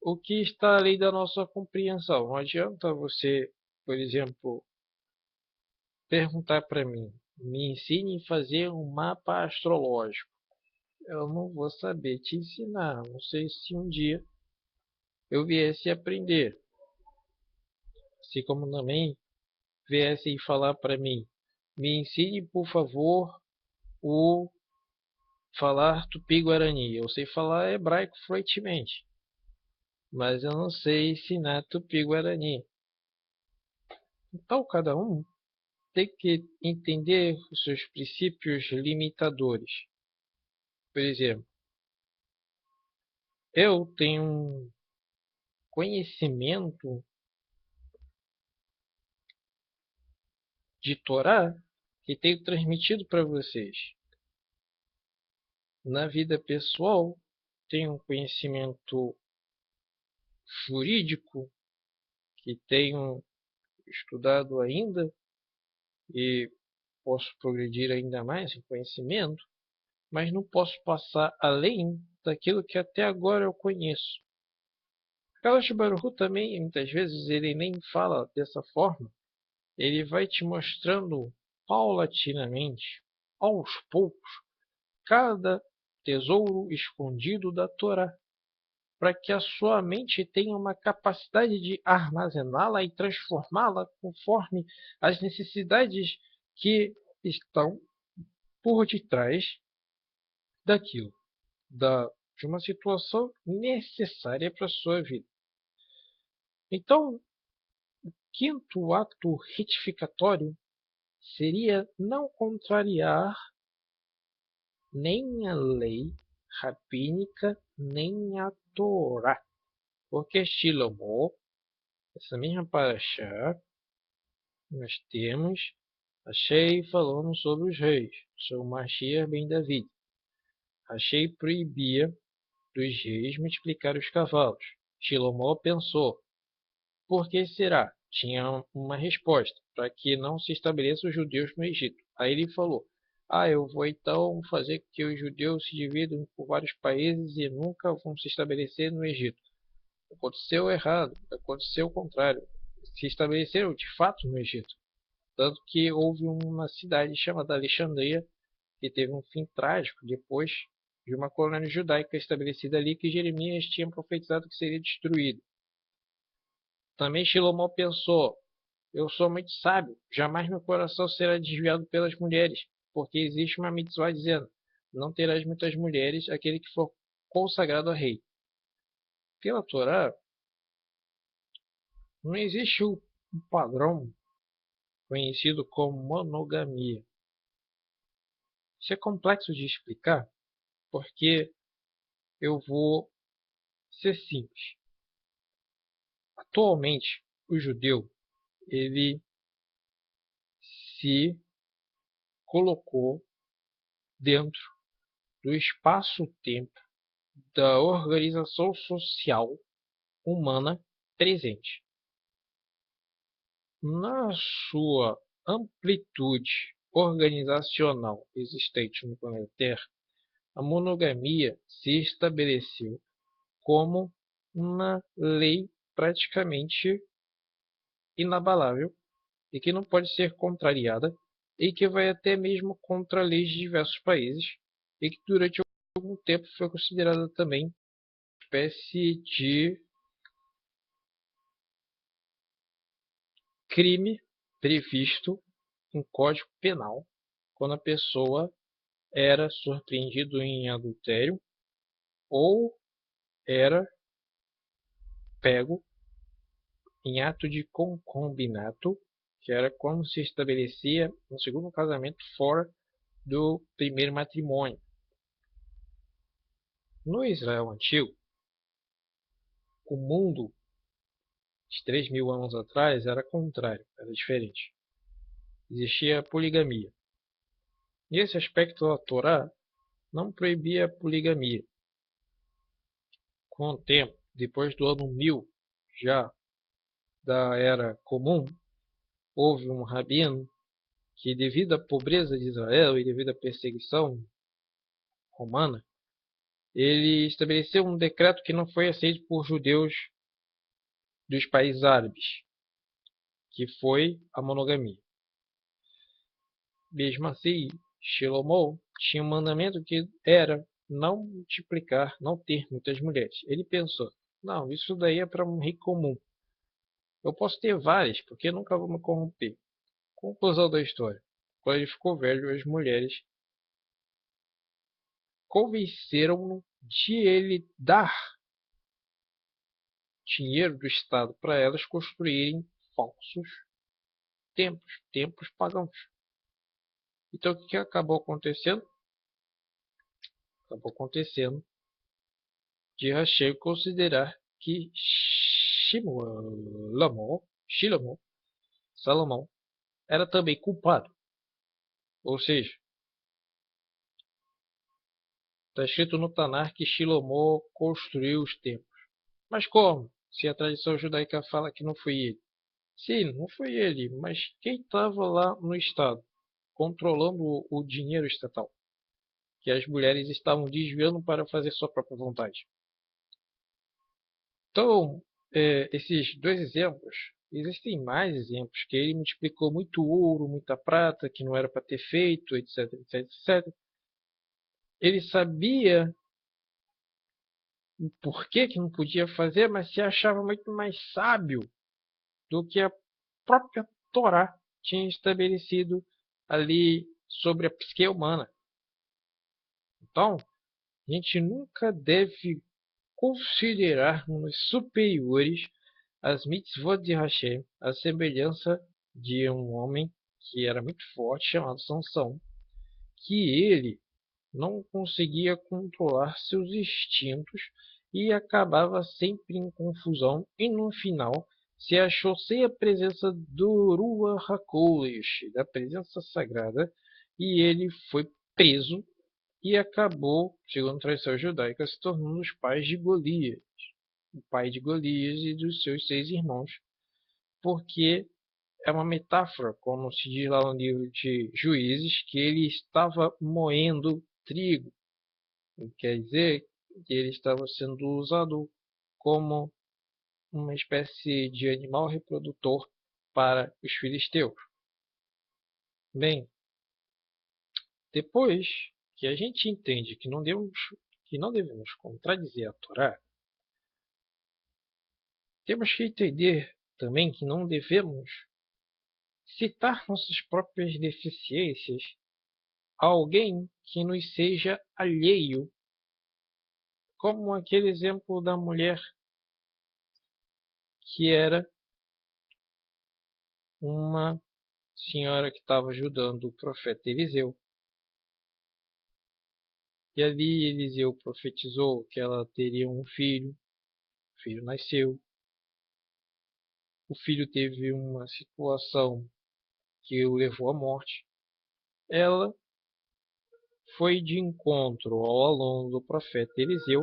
A: o que está além da nossa compreensão. Não adianta você, por exemplo, perguntar para mim, me ensine a fazer um mapa astrológico. Eu não vou saber te ensinar. Não sei se um dia eu viesse aprender. Assim como também viessem falar para mim, me ensine, por favor, o falar tupi-guarani. Eu sei falar hebraico fluentemente, mas eu não sei ensinar tupi-guarani. Então, cada um tem que entender os seus princípios limitadores. Por exemplo, eu tenho um conhecimento de Torá que tenho transmitido para vocês. Na vida pessoal, tenho um conhecimento jurídico que tenho estudado ainda e posso progredir ainda mais em conhecimento, mas não posso passar além daquilo que até agora eu conheço. Kalash Baruch também, muitas vezes, ele nem fala dessa forma. Ele vai te mostrando paulatinamente, aos poucos, cada tesouro escondido da Torá. para que a sua mente tenha uma capacidade de armazená-la e transformá-la conforme as necessidades que estão por detrás daquilo, de uma situação necessária para a sua vida. Então, o quinto ato retificatório seria não contrariar nem a lei rabínica, nem a Torá. Porque Shlomo, essa mesma paraxá, nós temos Achei falando sobre os reis, sobre Mashiach ben David. Achei proibia dos reis multiplicar os cavalos. Shlomo pensou, por que será? Tinha uma resposta, para que não se estabeleçam os judeus no Egito. Aí ele falou, eu vou então fazer que os judeus se dividam por vários países e nunca vão se estabelecer no Egito. Aconteceu errado, aconteceu o contrário. Se estabeleceram de fato no Egito. Tanto que houve uma cidade chamada Alexandria, que teve um fim trágico depois de uma colônia judaica estabelecida ali que Jeremias tinha profetizado que seria destruída. Também Shlomo pensou, eu sou muito sábio, jamais meu coração será desviado pelas mulheres, porque existe uma mitzvah dizendo, não terás muitas mulheres, aquele que for consagrado a rei. Pela Torá, não existe um padrão conhecido como monogamia. Isso é complexo de explicar, porque eu vou ser simples. Atualmente, o judeu ele se colocou dentro do espaço-tempo da organização social humana presente. Na sua amplitude organizacional existente no planeta Terra, a monogamia se estabeleceu como uma lei praticamente inabalável e que não pode ser contrariada e que vai até mesmo contra leis de diversos países e que durante algum tempo foi considerada também uma espécie de crime previsto em Código Penal quando a pessoa era surpreendido em adultério ou era pego em ato de concubinato, que era como se estabelecia um segundo casamento fora do primeiro matrimônio. No Israel antigo, o mundo de 3.000 anos atrás era contrário, era diferente. Existia a poligamia. Nesse aspecto, a Torá não proibia a poligamia. Com o tempo, depois do ano 1000, já da Era Comum, houve um rabino que, devido à pobreza de Israel e devido à perseguição romana, ele estabeleceu um decreto que não foi aceito por judeus dos países árabes, que foi a monogamia. Mesmo assim, Shlomo tinha um mandamento que era não multiplicar, não ter muitas mulheres. Ele pensou, não, isso daí é para um rico comum. Eu posso ter várias, porque nunca vou me corromper. Conclusão da história. Quando ele ficou velho, as mulheres convenceram-no de ele dar dinheiro do Estado para elas construírem falsos templos pagãos. Então o que acabou acontecendo? Acabou acontecendo de Hashem considerar que Salomão era também culpado. Ou seja, está escrito no Tanar que Shlomo construiu os templos. Mas como? Se a tradição judaica fala que não foi ele. Sim, não foi ele, mas quem estava lá no Estado, controlando o dinheiro estatal, que as mulheres estavam desviando para fazer sua própria vontade. Então, esses dois exemplos, existem mais exemplos, que ele multiplicou muito ouro, muita prata, que não era para ter feito, etc, etc, etc. Ele sabia por que que não podia fazer, mas se achava muito mais sábio do que a própria Torá tinha estabelecido ali sobre a psique humana. Então, a gente nunca deve considerarmos superiores às mitzvot de Hashem, à semelhança de um homem que era muito forte, chamado Sansão, que ele não conseguia controlar seus instintos e acabava sempre em confusão e no final se achou sem a presença do Ruach HaKodesh, da presença sagrada, e ele foi preso e acabou, segundo a tradição judaica, se tornando os pais de Golias, o pai de Golias e dos seus 6 irmãos, porque é uma metáfora, como se diz lá no livro de Juízes, que ele estava moendo trigo. Quer dizer que ele estava sendo usado como uma espécie de animal reprodutor para os filisteus. Bem, depois que a gente entende que não devemos contradizer a Torá, temos que entender também que não devemos citar nossas próprias deficiências a alguém que nos seja alheio, como aquele exemplo da mulher que era uma senhora que estava ajudando o profeta Eliseu. E ali Eliseu profetizou que ela teria um filho. O filho nasceu. O filho teve uma situação que o levou à morte. Ela foi de encontro ao aluno do profeta Eliseu,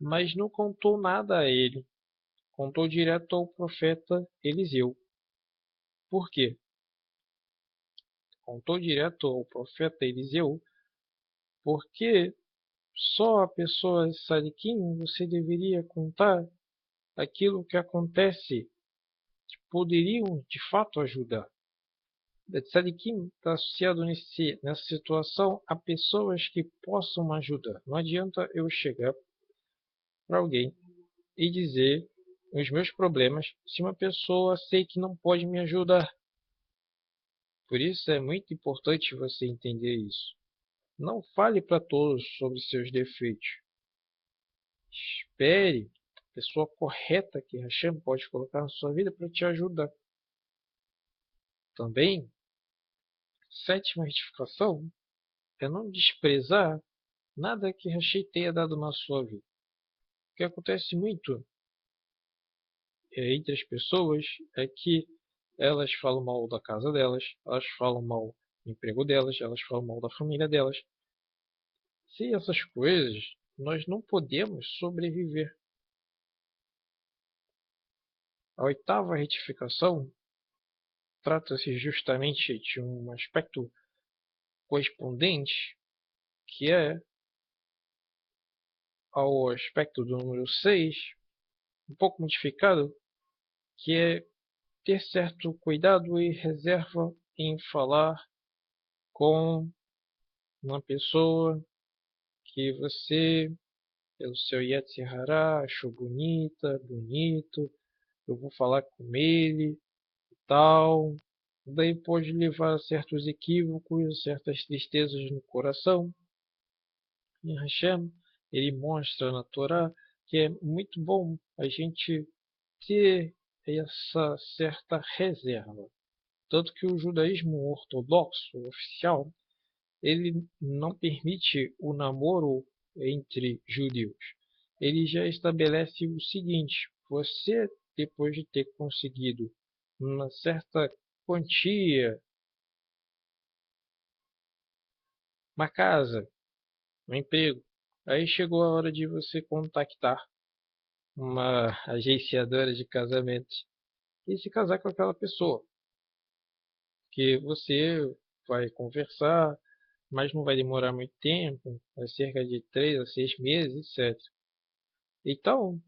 A: mas não contou nada a ele. Contou direto ao profeta Eliseu. Por quê? Contou direto ao profeta Eliseu porque só a pessoa sadiquim você deveria contar aquilo que acontece, que poderiam de fato ajudar. Tzadikim está associado nessa situação a pessoas que possam ajudar. Não adianta eu chegar para alguém e dizer os meus problemas se uma pessoa sei que não pode me ajudar. Por isso é muito importante você entender isso. Não fale para todos sobre seus defeitos. Espere a pessoa correta que Hashem pode colocar na sua vida para te ajudar. Também, sétima retificação é não desprezar nada que Hashem tenha dado na sua vida. O que acontece muito entre as pessoas é que elas falam mal da casa delas, elas falam mal do emprego delas, elas falam mal da família delas. Sem essas coisas, nós não podemos sobreviver. A oitava retificação trata-se justamente de um aspecto correspondente, que é ao aspecto do número 6, um pouco modificado, que é ter certo cuidado e reserva em falar com uma pessoa que você, pelo seu Yetzer Hara, achou bonita, bonito, eu vou falar com ele e tal. Daí pode levar a certos equívocos, certas tristezas no coração. E Hashem, ele mostra na Torá que é muito bom a gente ter essa certa reserva. Tanto que o judaísmo ortodoxo oficial, ele não permite o namoro entre judeus. Ele já estabelece o seguinte: você, depois de ter conseguido uma certa quantia, uma casa, um emprego, aí chegou a hora de você contactar uma agenciadora de casamentos e se casar com aquela pessoa, que você vai conversar, mas não vai demorar muito tempo, é cerca de 3 a 6 meses, etc. Então,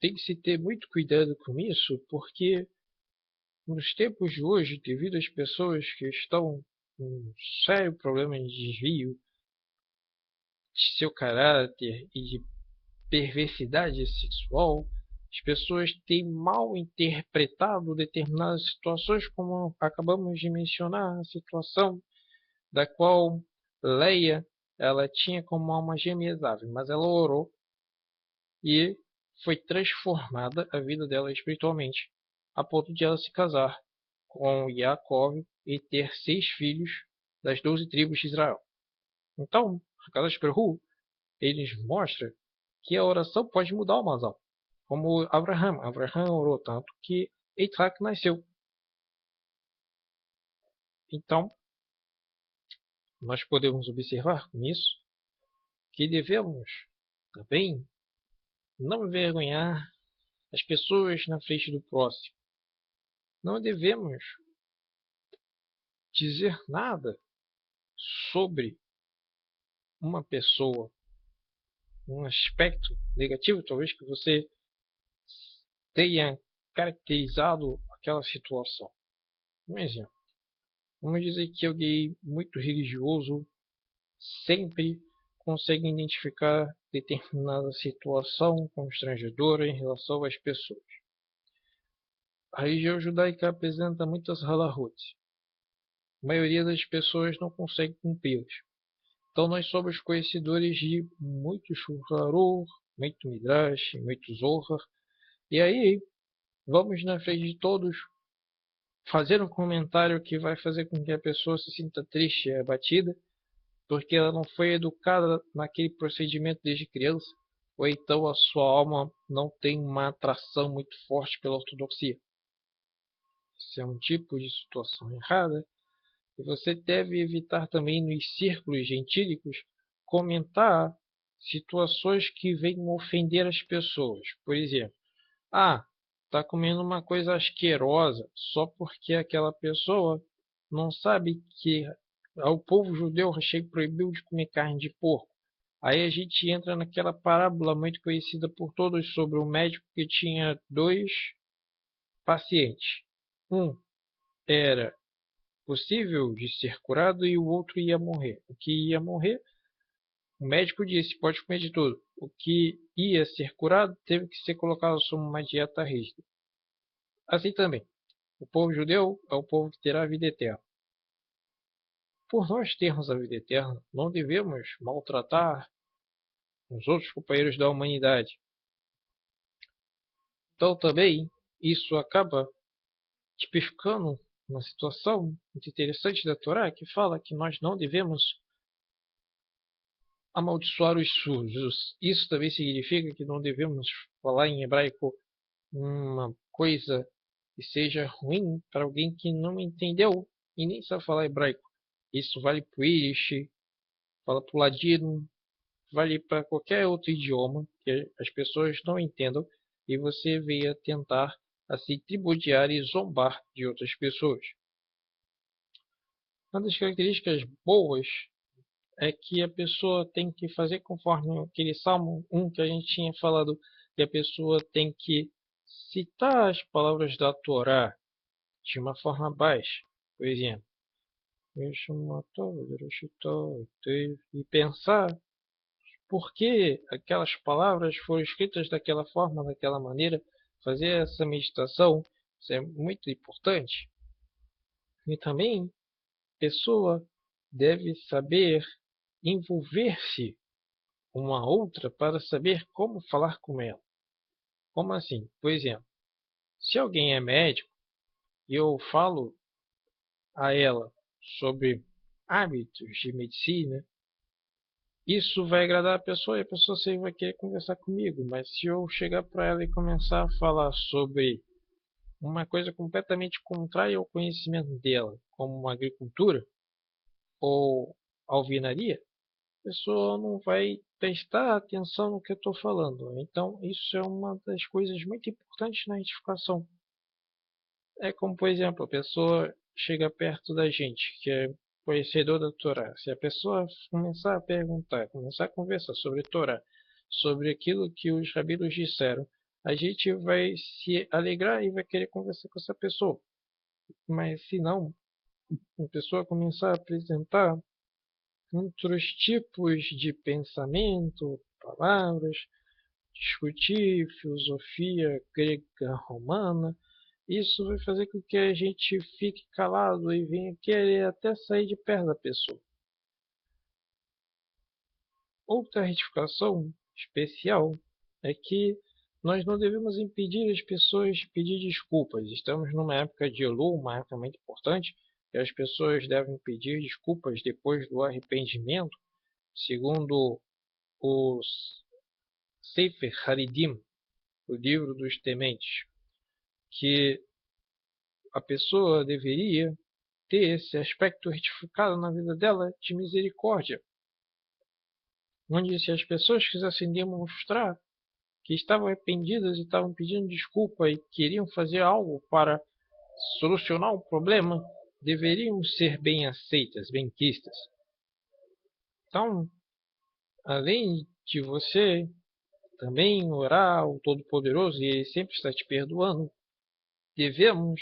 A: tem que se ter muito cuidado com isso, porque nos tempos de hoje, devido às pessoas que estão com um sério problema de desvio, de seu caráter e de perversidade sexual, as pessoas têm mal interpretado determinadas situações, como acabamos de mencionar, a situação da qual Leia ela tinha como alma gêmea Esav, mas ela orou e foi transformada a vida dela espiritualmente, a ponto de ela se casar com Yaakov e ter 6 filhos das 12 tribos de Israel. Então, Hakadosh Baruch Hu, ele nos mostra que a oração pode mudar o Mazal. Como Abraham. Abraham orou tanto que Isaac nasceu. Então, nós podemos observar com isso que devemos também não envergonhar as pessoas na frente do próximo. Não devemos dizer nada sobre uma pessoa, um aspecto negativo, talvez que você tenha caracterizado aquela situação. Um exemplo. Vamos dizer que alguém muito religioso sempre consegue identificar determinada situação constrangedora em relação às pessoas. A religião judaica apresenta muitas halahot. A maioria das pessoas não consegue cumpri-las. Então nós somos conhecedores de muito Shulchan Aruch, muito Midrash, muito Zohar. E aí, vamos na frente de todos fazer um comentário que vai fazer com que a pessoa se sinta triste e abatida, porque ela não foi educada naquele procedimento desde criança, ou então a sua alma não tem uma atração muito forte pela ortodoxia. Isso é um tipo de situação errada, e você deve evitar também nos círculos gentílicos comentar situações que venham ofender as pessoas. Por exemplo, está comendo uma coisa asquerosa só porque aquela pessoa não sabe que o povo judeu proibiu de comer carne de porco. Aí a gente entra naquela parábola muito conhecida por todos sobre o médico que tinha 2 pacientes. Um era possível de ser curado e o outro ia morrer. O que ia morrer, o médico disse, pode comer de tudo. O que ia ser curado teve que ser colocado sob uma dieta rígida. Assim também, o povo judeu é o povo que terá a vida eterna. Por nós termos a vida eterna, não devemos maltratar os outros companheiros da humanidade. Então também, isso acaba tipificando uma situação muito interessante da Torá, que fala que nós não devemos amaldiçoar os sujos. Isso também significa que não devemos falar em hebraico uma coisa que seja ruim para alguém que não entendeu e nem sabe falar hebraico. Isso vale para o Yiddish, fala para o ladino, vale para qualquer outro idioma que as pessoas não entendam e você venha tentar assim tripudiar e zombar de outras pessoas. Uma das características boas é que a pessoa tem que fazer conforme aquele Salmo 1 que a gente tinha falado, que a pessoa tem que citar as palavras da Torá de uma forma baixa. Por exemplo, e pensar por que aquelas palavras foram escritas daquela forma, daquela maneira, fazer essa meditação, isso é muito importante. E também a pessoa deve saber envolver-se uma outra para saber como falar com ela. Como assim? Por exemplo, se alguém é médico e eu falo a ela sobre hábitos de medicina, isso vai agradar a pessoa e a pessoa sempre vai querer conversar comigo. Mas se eu chegar para ela e começar a falar sobre uma coisa completamente contrária ao conhecimento dela, como agricultura ou alvenaria, a pessoa não vai prestar atenção no que eu estou falando. Então, isso é uma das coisas muito importantes na edificação. É como, por exemplo, a pessoa chega perto da gente, que é conhecedor da Torá. Se a pessoa começar a perguntar, começar a conversar sobre Torá, sobre aquilo que os rabinos disseram, a gente vai se alegrar e vai querer conversar com essa pessoa. Mas se não, a pessoa começar a apresentar outros tipos de pensamento, palavras, discutir filosofia grega romana. Isso vai fazer com que a gente fique calado e venha querer até sair de perto da pessoa. Outra retificação especial é que nós não devemos impedir as pessoas de pedir desculpas. Estamos numa época de Elul, uma época muito importante, e as pessoas devem pedir desculpas depois do arrependimento, segundo o Sefer Haridim, o livro dos tementes, que a pessoa deveria ter esse aspecto retificado na vida dela de misericórdia, onde se as pessoas quisessem demonstrar que estavam arrependidas e estavam pedindo desculpa e queriam fazer algo para solucionar o problema, deveriam ser bem aceitas, bem quistas. Então, além de você também orar ao Todo-Poderoso e Ele sempre está te perdoando, devemos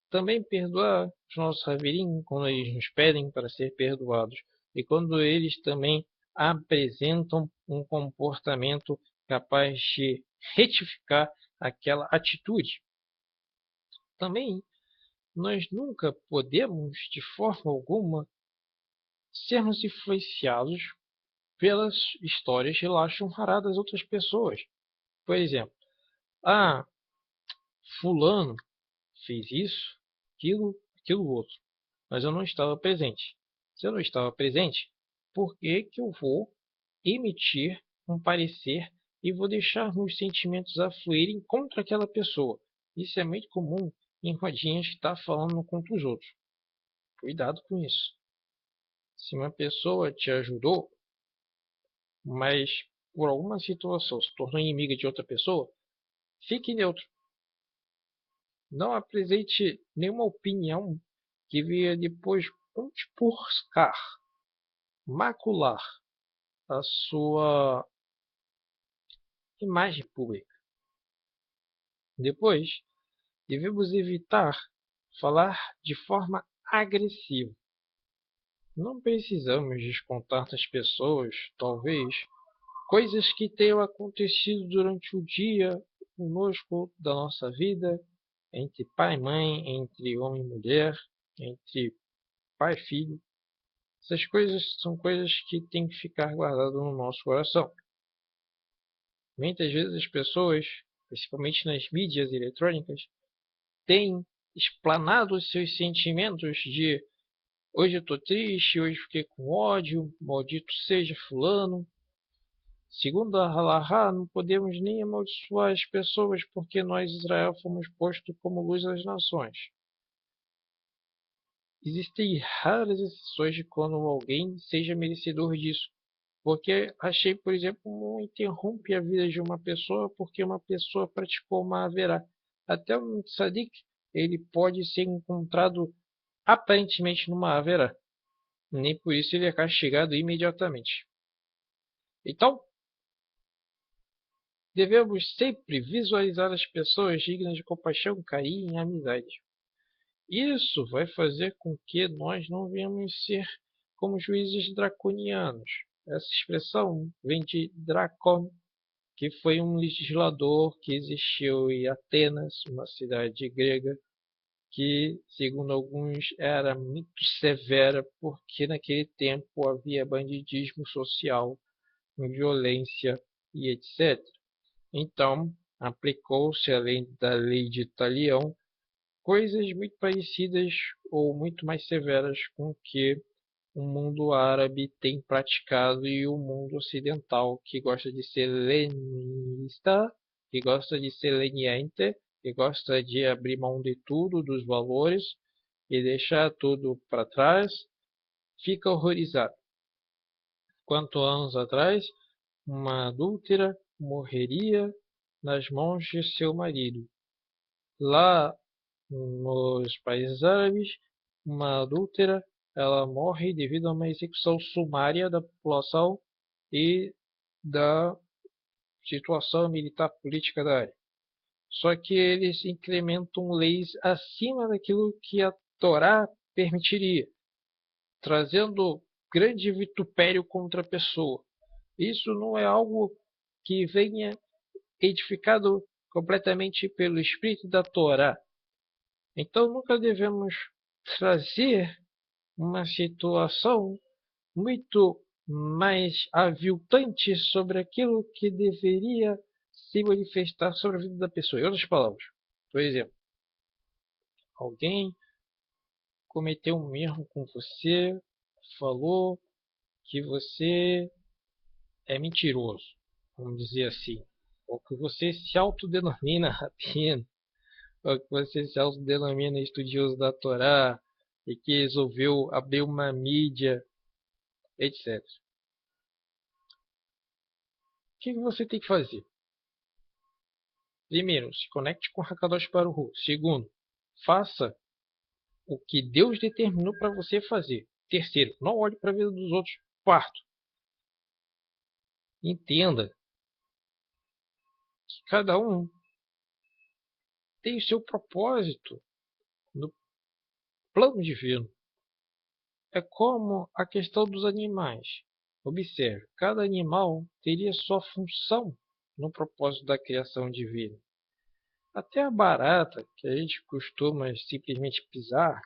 A: também perdoar os nossos Haverim quando eles nos pedem para ser perdoados e quando eles também apresentam um comportamento capaz de retificar aquela atitude. Também nós nunca podemos, de forma alguma, sermos influenciados pelas histórias de Lashon Hará das outras pessoas. Por exemplo, fulano fez isso, aquilo outro, mas eu não estava presente. Se eu não estava presente, por que que eu vou emitir um parecer e vou deixar meus sentimentos afluírem contra aquela pessoa? Isso é muito comum em rodinhas que está falando contra os outros. Cuidado com isso. Se uma pessoa te ajudou, mas por alguma situação se tornou inimiga de outra pessoa, fique neutro. Não apresente nenhuma opinião que venha depois conspurcar, macular a sua imagem pública. Depois, devemos evitar falar de forma agressiva. Não precisamos descontar das pessoas, talvez, coisas que tenham acontecido durante o dia conosco da nossa vida, entre pai e mãe, entre homem e mulher, entre pai e filho. Essas coisas são coisas que têm que ficar guardadas no nosso coração. Muitas vezes as pessoas, principalmente nas mídias eletrônicas, têm explanado os seus sentimentos de hoje eu estou triste, hoje fiquei com ódio, maldito seja fulano. Segundo a Halahá, não podemos nem amaldiçoar as pessoas porque nós, Israel, fomos postos como luz das nações. Existem raras exceções de quando alguém seja merecedor disso. Porque achei, por exemplo, não interrompe a vida de uma pessoa porque uma pessoa praticou uma haverá. Até um tzadik, ele pode ser encontrado aparentemente numa haverá. Nem por isso ele é castigado imediatamente. Então, devemos sempre visualizar as pessoas dignas de compaixão, carinho e amizade. Isso vai fazer com que nós não venhamos ser como juízes draconianos. Essa expressão vem de Dracon, que foi um legislador que existiu em Atenas, uma cidade grega, que, segundo alguns, era muito severa, porque naquele tempo havia bandidismo social, violência e etc. Então, aplicou-se, além da lei de Talião, coisas muito parecidas ou muito mais severas com que o mundo árabe tem praticado e o mundo ocidental, que gosta de ser leninista, que gosta de ser leniente, que gosta de abrir mão de tudo, dos valores e deixar tudo para trás, fica horrorizado. Quantos anos atrás, uma adúltera morreria nas mãos de seu marido. Lá nos países árabes, uma adúltera ela morre devido a uma execução sumária da população e da situação militar política da área. Só que eles incrementam leis acima daquilo que a Torá permitiria, trazendo grande vitupério contra a pessoa. Isso não é algo que venha edificado completamente pelo espírito da Torá. Então nunca devemos trazer uma situação muito mais aviltante sobre aquilo que deveria se manifestar sobre a vida da pessoa. Em outras palavras, por exemplo, alguém cometeu um erro com você, falou que você é mentiroso, vamos dizer assim, ou que você se autodenomina rabino, ou que você se autodenomina estudioso da Torá e que resolveu abrir uma mídia, etc. O que você tem que fazer? Primeiro, se conecte com Hakadosh Baruch Hu. Segundo, faça o que Deus determinou para você fazer. Terceiro, não olhe para a vida dos outros. Quarto, entenda que cada um tem o seu propósito no plano divino. É como a questão dos animais. Observe, cada animal teria sua função no propósito da criação divina. Até a barata, que a gente costuma simplesmente pisar,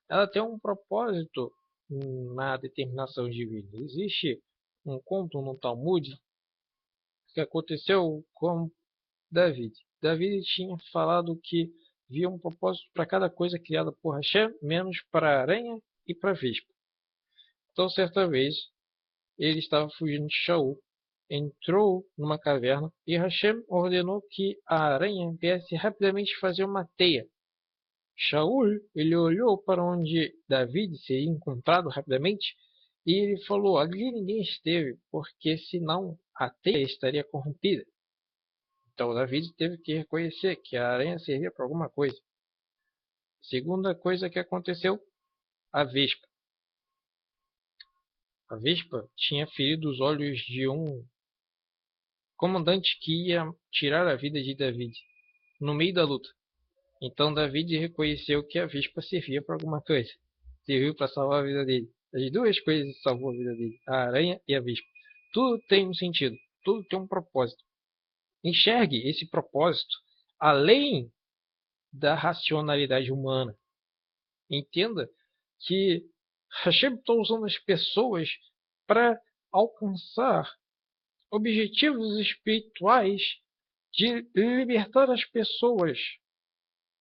A: ela tem um propósito na determinação divina. Existe um conto no Talmud que aconteceu com David. David tinha falado que havia um propósito para cada coisa criada por Hashem, menos para a aranha e para a vespa. Então, certa vez, ele estava fugindo de Shaul, entrou numa caverna e Hashem ordenou que a aranha viesse rapidamente fazer uma teia. Shaul, ele olhou para onde David seria encontrado rapidamente e ele falou: ali ninguém esteve, porque senão a teia estaria corrompida. Então David teve que reconhecer que a aranha servia para alguma coisa. Segunda coisa que aconteceu, a vespa. A vespa tinha ferido os olhos de um comandante que ia tirar a vida de David no meio da luta. Então David reconheceu que a vespa servia para alguma coisa. Serviu para salvar a vida dele. As duas coisas salvou a vida dele, a aranha e a vespa. Tudo tem um sentido, tudo tem um propósito. Enxergue esse propósito além da racionalidade humana. Entenda que Hashem está usando as pessoas para alcançar objetivos espirituais de libertar as pessoas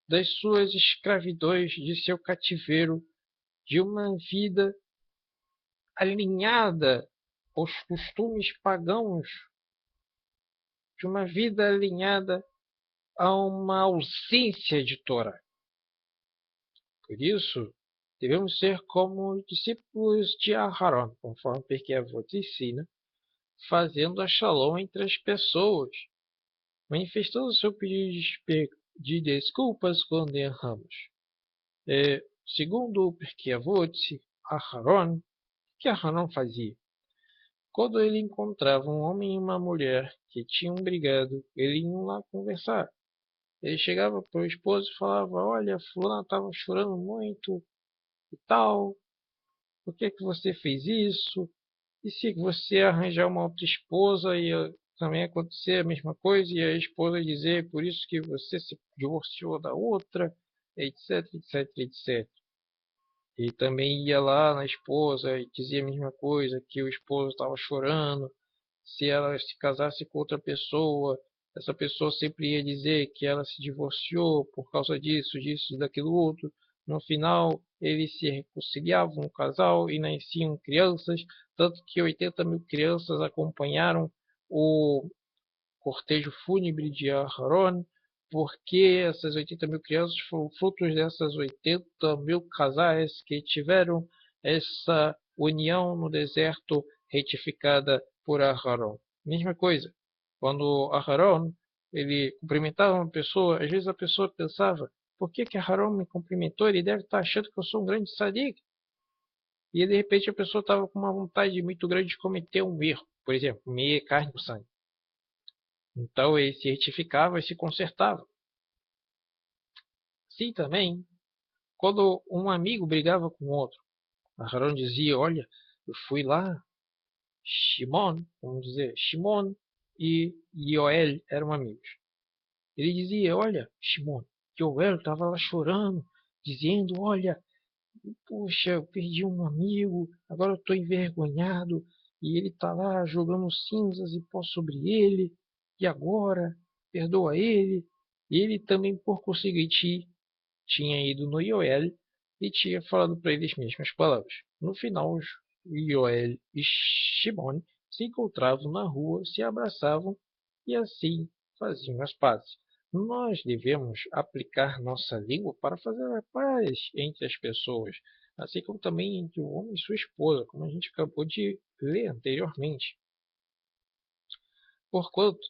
A: das suas escravidões, de seu cativeiro, de uma vida alinhada aos costumes pagãos, de uma vida alinhada a uma ausência de Torá. Por isso, devemos ser como os discípulos de Aharon, conforme Pirkei Avot ensina, fazendo a shalom entre as pessoas, manifestando seu pedido de desculpas quando erramos. Segundo o Pirkei Avot, Aharon, o que Aharon fazia? Quando ele encontrava um homem e uma mulher que tinham brigado, ele ia lá conversar. Ele chegava para o esposo e falava: olha, fulano estava chorando muito e tal, por que que você fez isso? E se você arranjar uma outra esposa e também acontecer a mesma coisa e a esposa dizer por isso que você se divorciou da outra, etc, etc, etc. E também ia lá na esposa e dizia a mesma coisa, que o esposo estava chorando. Se ela se casasse com outra pessoa, essa pessoa sempre ia dizer que ela se divorciou por causa disso, disso, daquilo outro. No final, eles se reconciliavam, um casal, e nasciam crianças, tanto que 80 mil crianças acompanharam o cortejo fúnebre de Aharon, porque essas 80 mil crianças foram frutos dessas 80 mil casais que tiveram essa união no deserto retificada por Aharon. Mesma coisa, quando Aharon ele cumprimentava uma pessoa, às vezes a pessoa pensava: por que que Aharon me cumprimentou? Ele deve estar achando que eu sou um grande tzadik. E de repente a pessoa estava com uma vontade muito grande de cometer um erro, por exemplo, comer carne com sangue. Então ele se retificava e se consertava. Sim, também, quando um amigo brigava com outro, Aharon dizia: olha, eu fui lá, Shimon, vamos dizer, Shimon e Yoel eram amigos. Ele dizia, olha, Shimon, Yoel estava lá chorando, dizendo, olha, puxa, eu perdi um amigo, agora eu estou envergonhado, e ele está lá jogando cinzas e pó sobre ele, e agora, perdoa ele. E ele também, por conseguinte, tinha ido no Yoel e tinha falado para ele as mesmas palavras. No final, Yoel e Shimon se encontravam na rua, se abraçavam e assim faziam as pazes. Nós devemos aplicar nossa língua para fazer a paz entre as pessoas, assim como também entre o homem e sua esposa, como a gente acabou de ler anteriormente. Porquanto,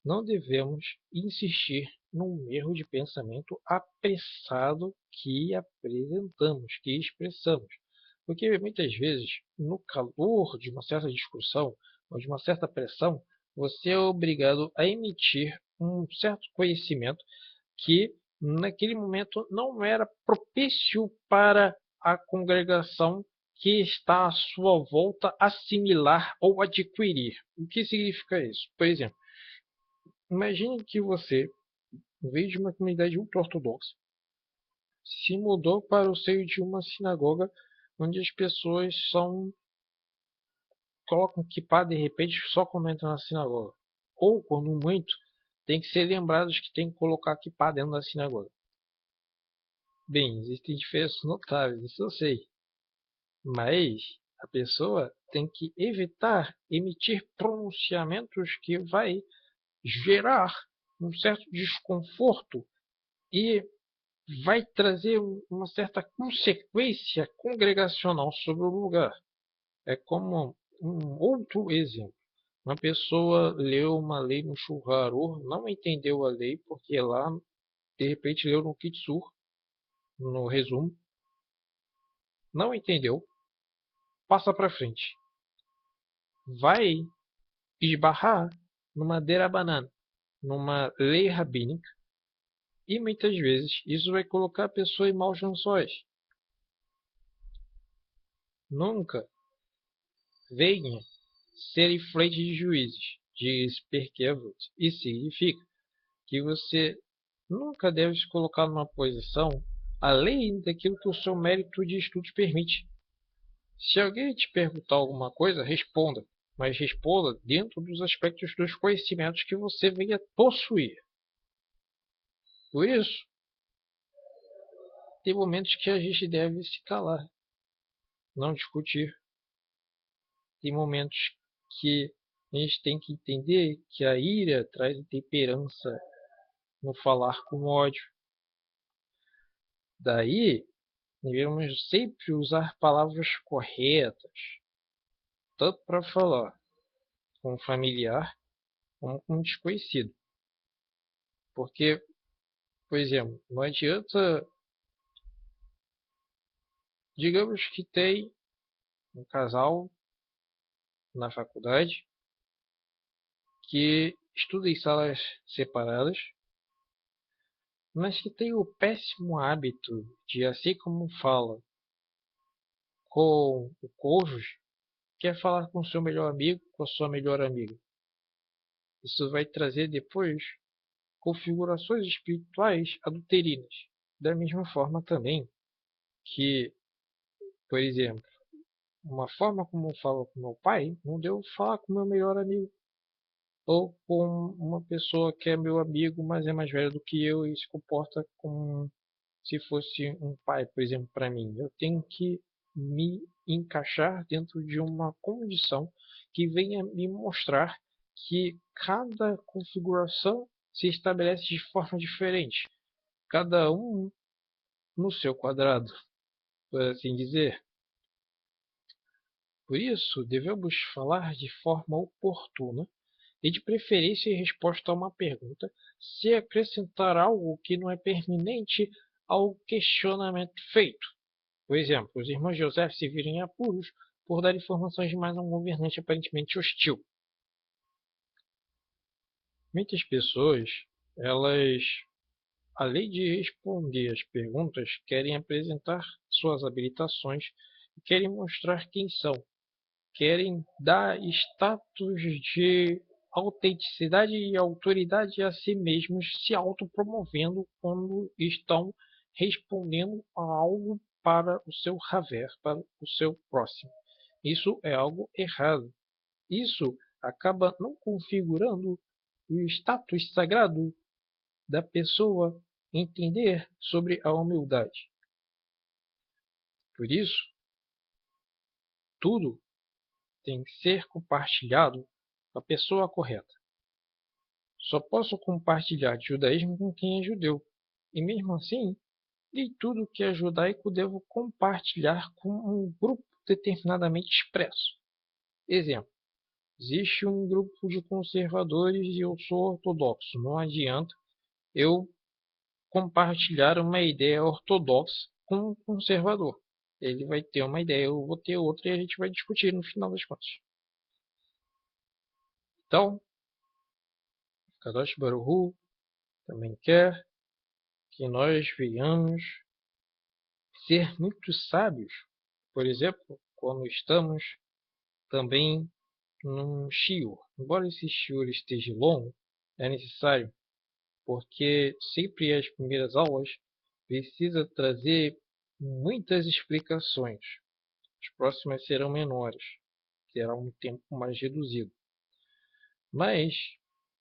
A: não devemos insistir num erro de pensamento apressado que apresentamos, que expressamos. Porque muitas vezes, no calor de uma certa discussão ou de uma certa pressão, você é obrigado a emitir um certo conhecimento que naquele momento não era propício para a congregação que está à sua volta assimilar ou adquirir. O que significa isso? Por exemplo, imagine que você veio de uma comunidade ultra-ortodoxa, se mudou para o seio de uma sinagoga onde as pessoas colocam kippah de repente só quando entram na sinagoga. Ou, quando muito, tem que ser lembrados que tem que colocar kippah dentro da sinagoga. Bem, existem diferenças notáveis, isso eu sei. Mas a pessoa tem que evitar emitir pronunciamentos que vai gerar um certo desconforto e vai trazer uma certa consequência congregacional sobre o lugar. É como um outro exemplo. Uma pessoa leu uma lei no Shulchan, não entendeu a lei porque lá, de repente, leu no Kitsur, no resumo, não entendeu, passa para frente. Vai esbarrar numa derabanan, numa lei rabínica, e muitas vezes isso vai colocar a pessoa em maus lençóis. Nunca venha ser influente de juízes, diz Perkevot, e significa que você nunca deve se colocar numa posição além daquilo que o seu mérito de estudos permite. Se alguém te perguntar alguma coisa, responda, mas responda dentro dos aspectos dos conhecimentos que você venha possuir. Por isso, tem momentos que a gente deve se calar, não discutir. Tem momentos que a gente tem que entender que a ira traz intemperança no falar com ódio. Daí, devemos sempre usar palavras corretas, tanto para falar com um familiar como com um desconhecido. Porque, por exemplo, não adianta, digamos que tem um casal na faculdade que estuda em salas separadas, mas que tem o péssimo hábito de, assim como fala com o cônjuge, quer falar com o seu melhor amigo, com a sua melhor amiga. Isso vai trazer depois configurações espirituais adulterinas. Da mesma forma também que, por exemplo, uma forma como eu falo com meu pai, não devo falar com meu melhor amigo. Ou com uma pessoa que é meu amigo, mas é mais velho do que eu e se comporta como se fosse um pai, por exemplo, para mim. Eu tenho que me encaixar dentro de uma condição que venha me mostrar que cada configuração se estabelece de forma diferente, cada um no seu quadrado, por assim dizer. Por isso, devemos falar de forma oportuna e, de preferência, em resposta a uma pergunta, se acrescentar algo que não é pertinente ao questionamento feito. Por exemplo, os irmãos José se viram em apuros por dar informações demais a um governante aparentemente hostil. Muitas pessoas, elas, além de responder as perguntas, querem apresentar suas habilitações e querem mostrar quem são. querem dar status de autenticidade e autoridade a si mesmos, se autopromovendo quando estão respondendo a algo para o seu haver, para o seu próximo. Isso é algo errado. Isso acaba não configurando o status sagrado da pessoa entender sobre a humildade. Por isso, tudo tem que ser compartilhado com a pessoa correta. Só posso compartilhar de judaísmo com quem é judeu. E mesmo assim, nem tudo que é judaico devo compartilhar com um grupo determinadamente expresso. Exemplo, existe um grupo de conservadores e eu sou ortodoxo. Não adianta eu compartilhar uma ideia ortodoxa com um conservador. Ele vai ter uma ideia, eu vou ter outra e a gente vai discutir no final das contas. Então, Kadosh Baruch Hu também quer que nós venhamos ser muito sábios. Por exemplo, quando estamos também num shiur. Embora esse shiur esteja longo, é necessário, porque sempre as primeiras aulas precisa trazer muitas explicações. As próximas serão menores, terá um tempo mais reduzido. Mas,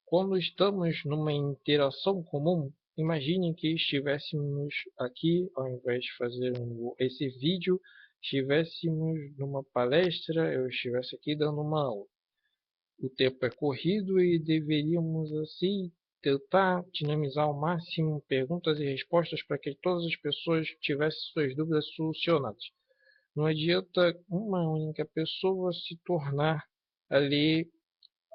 A: quando estamos numa interação comum, imaginem que estivéssemos aqui, ao invés de fazer esse vídeo, estivéssemos numa palestra, eu estivesse aqui dando uma aula. O tempo é corrido e deveríamos, assim, tentar dinamizar ao máximo perguntas e respostas para que todas as pessoas tivessem suas dúvidas solucionadas. Não adianta uma única pessoa se tornar ali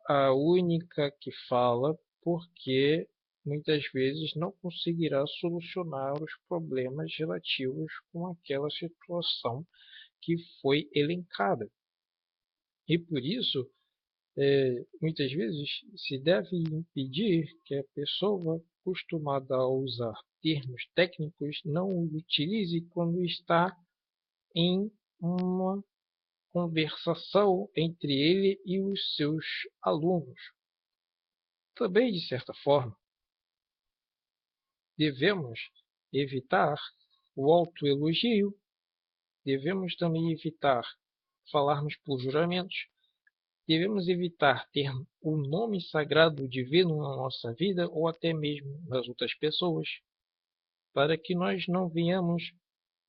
A: a única que fala, porque muitas vezes não conseguirá solucionar os problemas relativos com aquela situação que foi elencada. E por isso, muitas vezes se deve impedir que a pessoa acostumada a usar termos técnicos não os utilize quando está em uma conversação entre ele e os seus alunos. Também, de certa forma, devemos evitar o autoelogio, devemos também evitar falarmos por juramentos, devemos evitar ter o nome sagrado divino na nossa vida ou até mesmo nas outras pessoas, para que nós não venhamos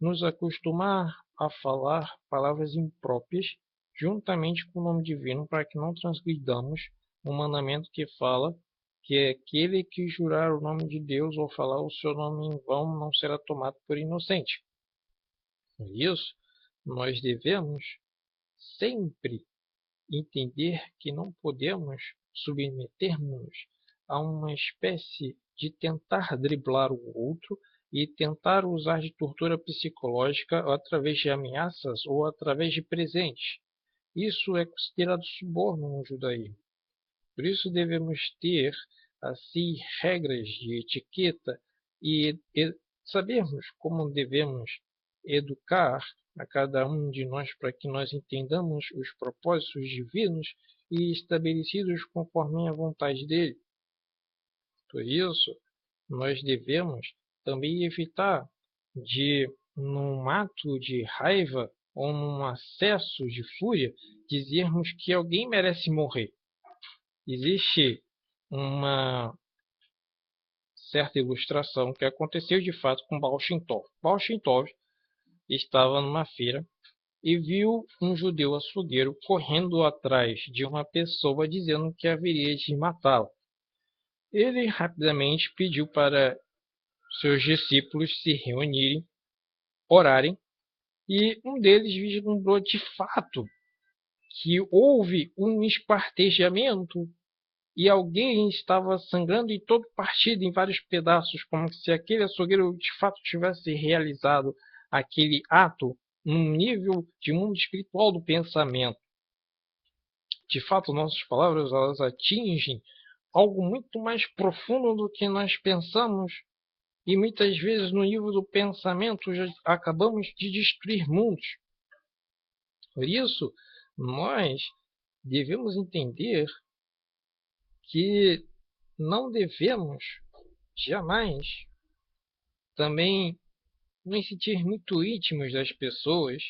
A: nos acostumar a falar palavras impróprias juntamente com o nome divino, para que não transgridamos um mandamento que fala que aquele que jurar o nome de Deus ou falar o seu nome em vão não será tomado por inocente. Por isso, nós devemos sempre entender que não podemos submetermos a uma espécie de tentar driblar o outro e tentar usar de tortura psicológica através de ameaças ou através de presentes. Isso é considerado suborno no judaísmo. Por isso devemos ter assim regras de etiqueta e sabermos como devemos educar a cada um de nós para que nós entendamos os propósitos divinos e estabelecidos conforme a vontade dele. Por isso, nós devemos também evitar de, num ato de raiva ou num acesso de fúria, dizermos que alguém merece morrer. Existe uma certa ilustração que aconteceu de fato com Baal Shem Tov. Baal Shem Tov estava numa feira e viu um judeu açougueiro correndo atrás de uma pessoa dizendo que haveria de matá-la. Ele rapidamente pediu para seus discípulos se reunirem, orarem, e um deles vislumbrou de fato que houve um esquartejamento e alguém estava sangrando em todo partido em vários pedaços, como se aquele açougueiro de fato tivesse realizado aquele ato num nível de mundo espiritual do pensamento. De fato, nossas palavras elas atingem algo muito mais profundo do que nós pensamos e muitas vezes no nível do pensamento já acabamos de destruir mundos. Por isso, nós devemos entender que não devemos jamais também nos sentir muito íntimos das pessoas,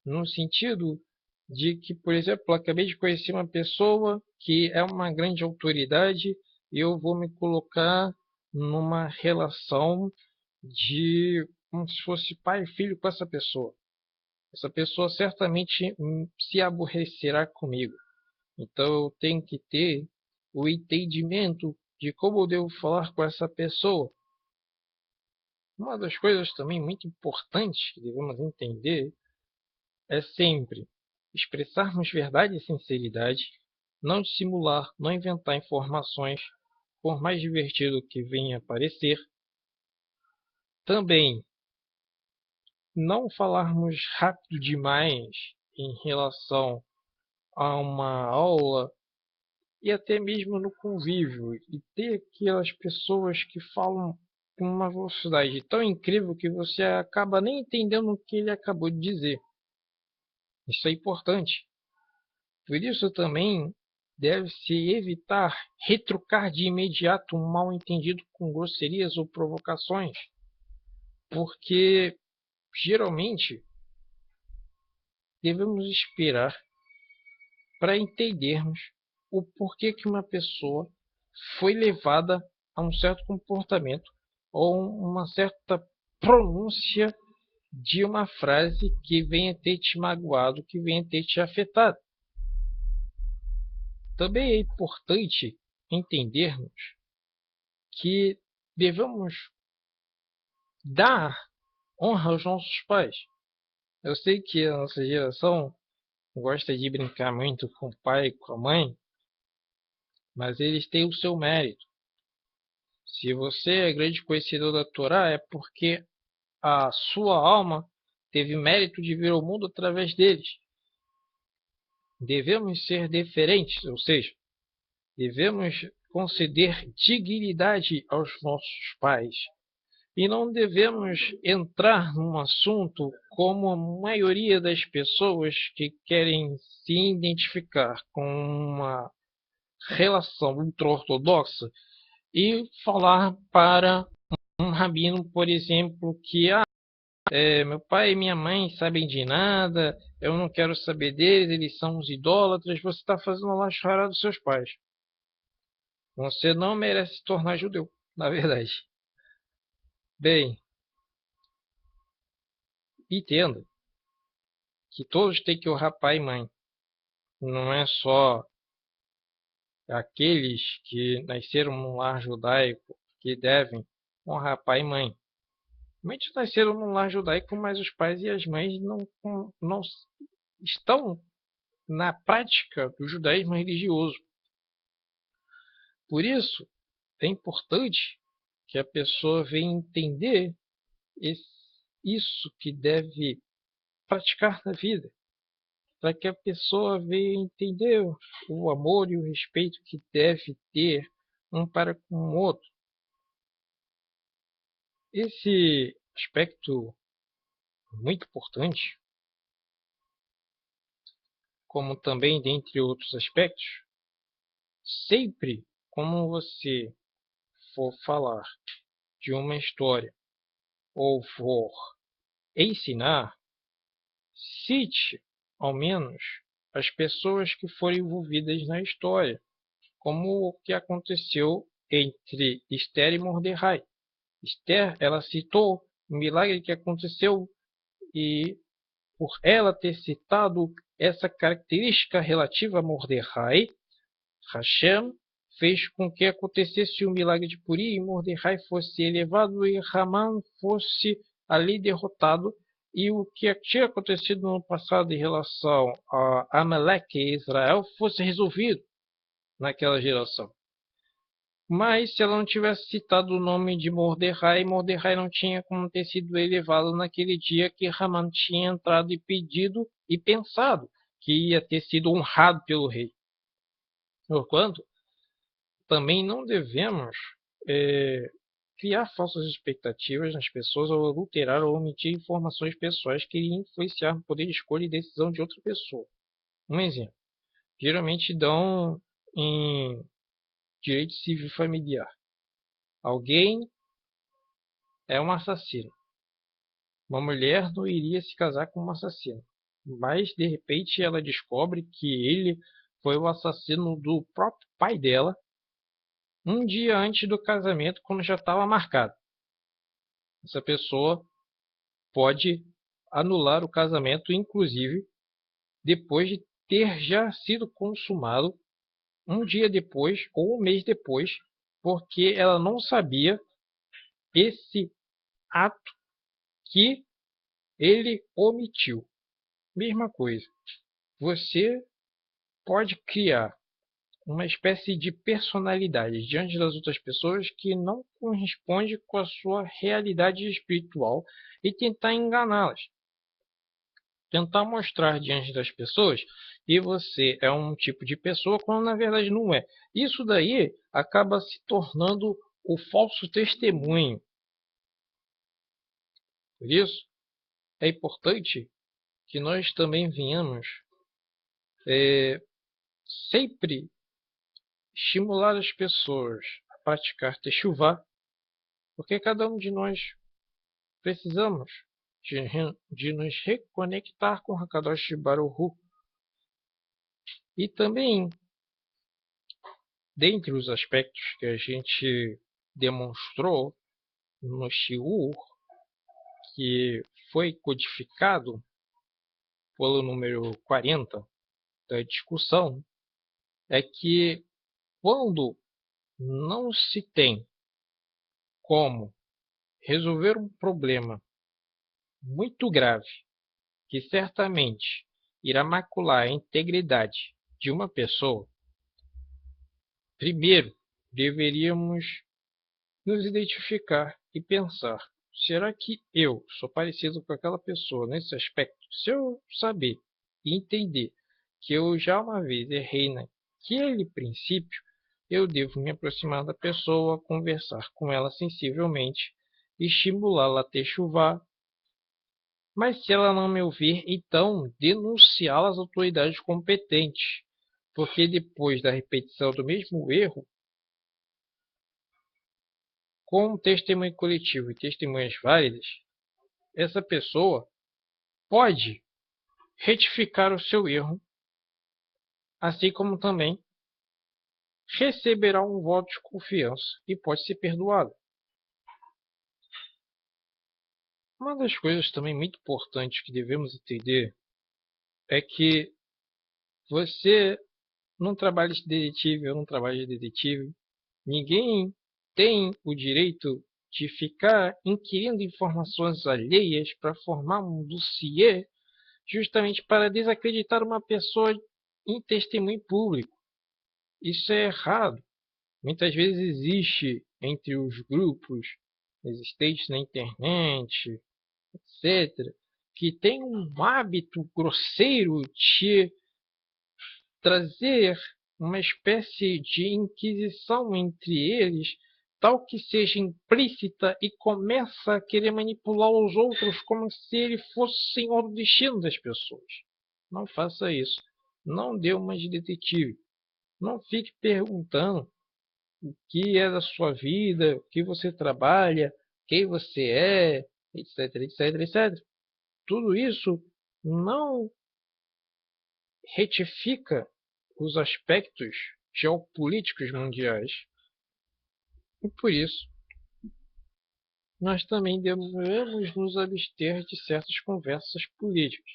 A: no sentido de que, por exemplo, eu acabei de conhecer uma pessoa que é uma grande autoridade e eu vou me colocar numa relação de como se fosse pai e filho com essa pessoa. Essa pessoa certamente se aborrecerá comigo. Então eu tenho que ter o entendimento de como eu devo falar com essa pessoa. Uma das coisas também muito importantes que devemos entender é sempre expressarmos verdade e sinceridade, não dissimular, não inventar informações, por mais divertido que venha a parecer. Também não falarmos rápido demais em relação a uma aula e até mesmo no convívio, e ter aquelas pessoas que falam com uma velocidade tão incrível que você acaba nem entendendo o que ele acabou de dizer. Isso é importante. Por isso também deve-se evitar retrucar de imediato um mal-entendido com grosserias ou provocações, porque geralmente devemos esperar para entendermos o porquê que uma pessoa foi levada a um certo comportamento ou uma certa pronúncia de uma frase que venha ter te magoado, que venha ter te afetado. Também é importante entendermos que devemos dar honra aos nossos pais. Eu sei que a nossa geração gosta de brincar muito com o pai e com a mãe, mas eles têm o seu mérito. Se você é grande conhecedor da Torá, é porque a sua alma teve mérito de vir ao mundo através deles. Devemos ser deferentes, ou seja, devemos conceder dignidade aos nossos pais. E não devemos entrar num assunto como a maioria das pessoas que querem se identificar com uma relação ultra-ortodoxa e falar para um rabino, por exemplo, que meu pai e minha mãe sabem de nada, eu não quero saber deles, eles são os idólatras, você está fazendo a lachara dos seus pais. Você não merece se tornar judeu, na verdade. Bem, entenda que todos têm que honrar pai e mãe. Não é só aqueles que nasceram num lar judaico que devem honrar pai e mãe. Muitos nasceram num lar judaico, mas os pais e as mães não estão na prática do judaísmo religioso. Por isso, é importante que a pessoa venha entender isso que deve praticar na vida, para que a pessoa venha entender o amor e o respeito que deve ter um para com o outro. Esse aspecto muito importante, como também dentre outros aspectos, sempre como você for falar de uma história ou for ensinar, cite ao menos as pessoas que foram envolvidas na história, como o que aconteceu entre Esther e Mordecai. Esther, ela citou o milagre que aconteceu e por ela ter citado essa característica relativa a Mordecai, Hashem fez com que acontecesse o milagre de Puri e Mordecai fosse elevado e Haman fosse ali derrotado. E o que tinha acontecido no passado em relação a Amaleque e Israel fosse resolvido naquela geração. Mas se ela não tivesse citado o nome de Mordecai, Mordecai não tinha como ter sido elevado naquele dia que Haman tinha entrado e pedido e pensado que ia ter sido honrado pelo rei. Porquanto, também não devemos criar falsas expectativas nas pessoas ou adulterar ou omitir informações pessoais que iriam influenciar no poder de escolha e decisão de outra pessoa. Um exemplo. Geralmente dão em direito civil familiar. Alguém é um assassino. Uma mulher não iria se casar com um assassino. Mas, de repente, ela descobre que ele foi o assassino do próprio pai dela um dia antes do casamento, quando já estava marcado. Essa pessoa pode anular o casamento, inclusive, depois de ter já sido consumado um dia depois ou um mês depois, porque ela não sabia esse ato que ele omitiu. Mesma coisa. Você pode criar uma espécie de personalidade diante das outras pessoas que não corresponde com a sua realidade espiritual e tentar enganá-las. Tentar mostrar diante das pessoas que você é um tipo de pessoa quando na verdade não é. Isso daí acaba se tornando o falso testemunho. Por isso, é importante que nós também venhamos sempre estimular as pessoas a praticar techuvá, porque cada um de nós precisamos de nos reconectar com Hakadosh Baruch Hu. E também, dentre os aspectos que a gente demonstrou no Shiur, que foi codificado pelo número 40 da discussão, é que quando não se tem como resolver um problema muito grave, que certamente irá macular a integridade de uma pessoa, primeiro deveríamos nos identificar e pensar: será que eu sou parecido com aquela pessoa nesse aspecto? Se eu saber e entender que eu já uma vez errei naquele princípio, eu devo me aproximar da pessoa, conversar com ela sensivelmente, estimulá-la a techuvá. Mas se ela não me ouvir, então denunciá-la às autoridades competentes, porque depois da repetição do mesmo erro, com testemunho coletivo e testemunhas válidas, essa pessoa pode retificar o seu erro, assim como também receberá um voto de confiança e pode ser perdoado. Uma das coisas também muito importantes que devemos entender é que você não trabalha de detetive, eu não trabalho de detetive. Ninguém tem o direito de ficar inquirindo informações alheias para formar um dossiê justamente para desacreditar uma pessoa em testemunho público. Isso é errado. Muitas vezes existe entre os grupos existentes na internet, etc., que tem um hábito grosseiro de trazer uma espécie de inquisição entre eles, tal que seja implícita e começa a querer manipular os outros como se ele fosse o senhor do destino das pessoas. Não faça isso. Não dê uma de detetive. Não fique perguntando o que é da sua vida, o que você trabalha, quem você é, etc, etc, etc. Tudo isso não retifica os aspectos geopolíticos mundiais. E por isso, nós também devemos nos abster de certas conversas políticas.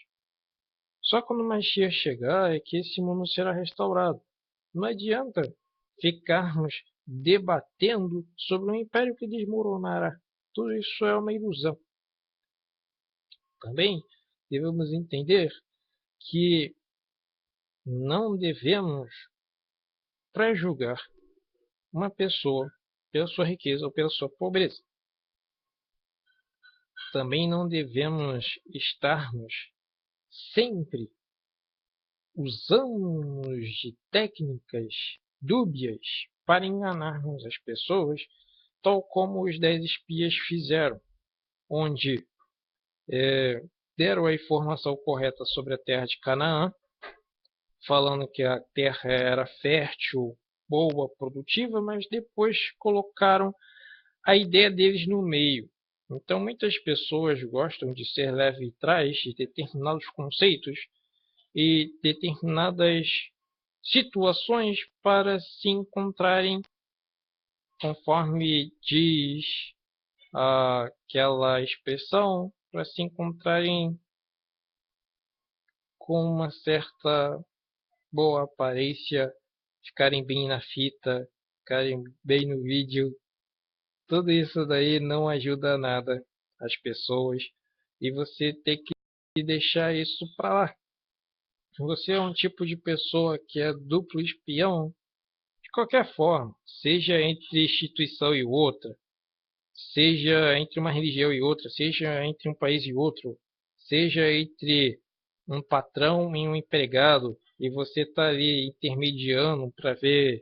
A: Só quando o Mashiach chegar é que esse mundo será restaurado. Não adianta ficarmos debatendo sobre um império que desmoronará. Tudo isso é uma ilusão. Também devemos entender que não devemos pré-julgar uma pessoa pela sua riqueza ou pela sua pobreza. Também não devemos estarmos sempre usando de técnicas dúbias para enganarmos as pessoas, tal como os 10 espias fizeram, onde deram a informação correta sobre a terra de Canaã, falando que a terra era fértil, boa, produtiva, mas depois colocaram a ideia deles no meio. Então, muitas pessoas gostam de ser leve e trás de determinados conceitos e determinadas situações para se encontrarem, conforme diz aquela expressão, para se encontrarem com uma certa boa aparência, ficarem bem na fita, ficarem bem no vídeo. Tudo isso daí não ajuda nada as pessoas e você tem que deixar isso para lá. Você é um tipo de pessoa que é duplo espião de qualquer forma, seja entre instituição e outra, seja entre uma religião e outra, seja entre um país e outro, seja entre um patrão e um empregado, e você está ali intermediando para ver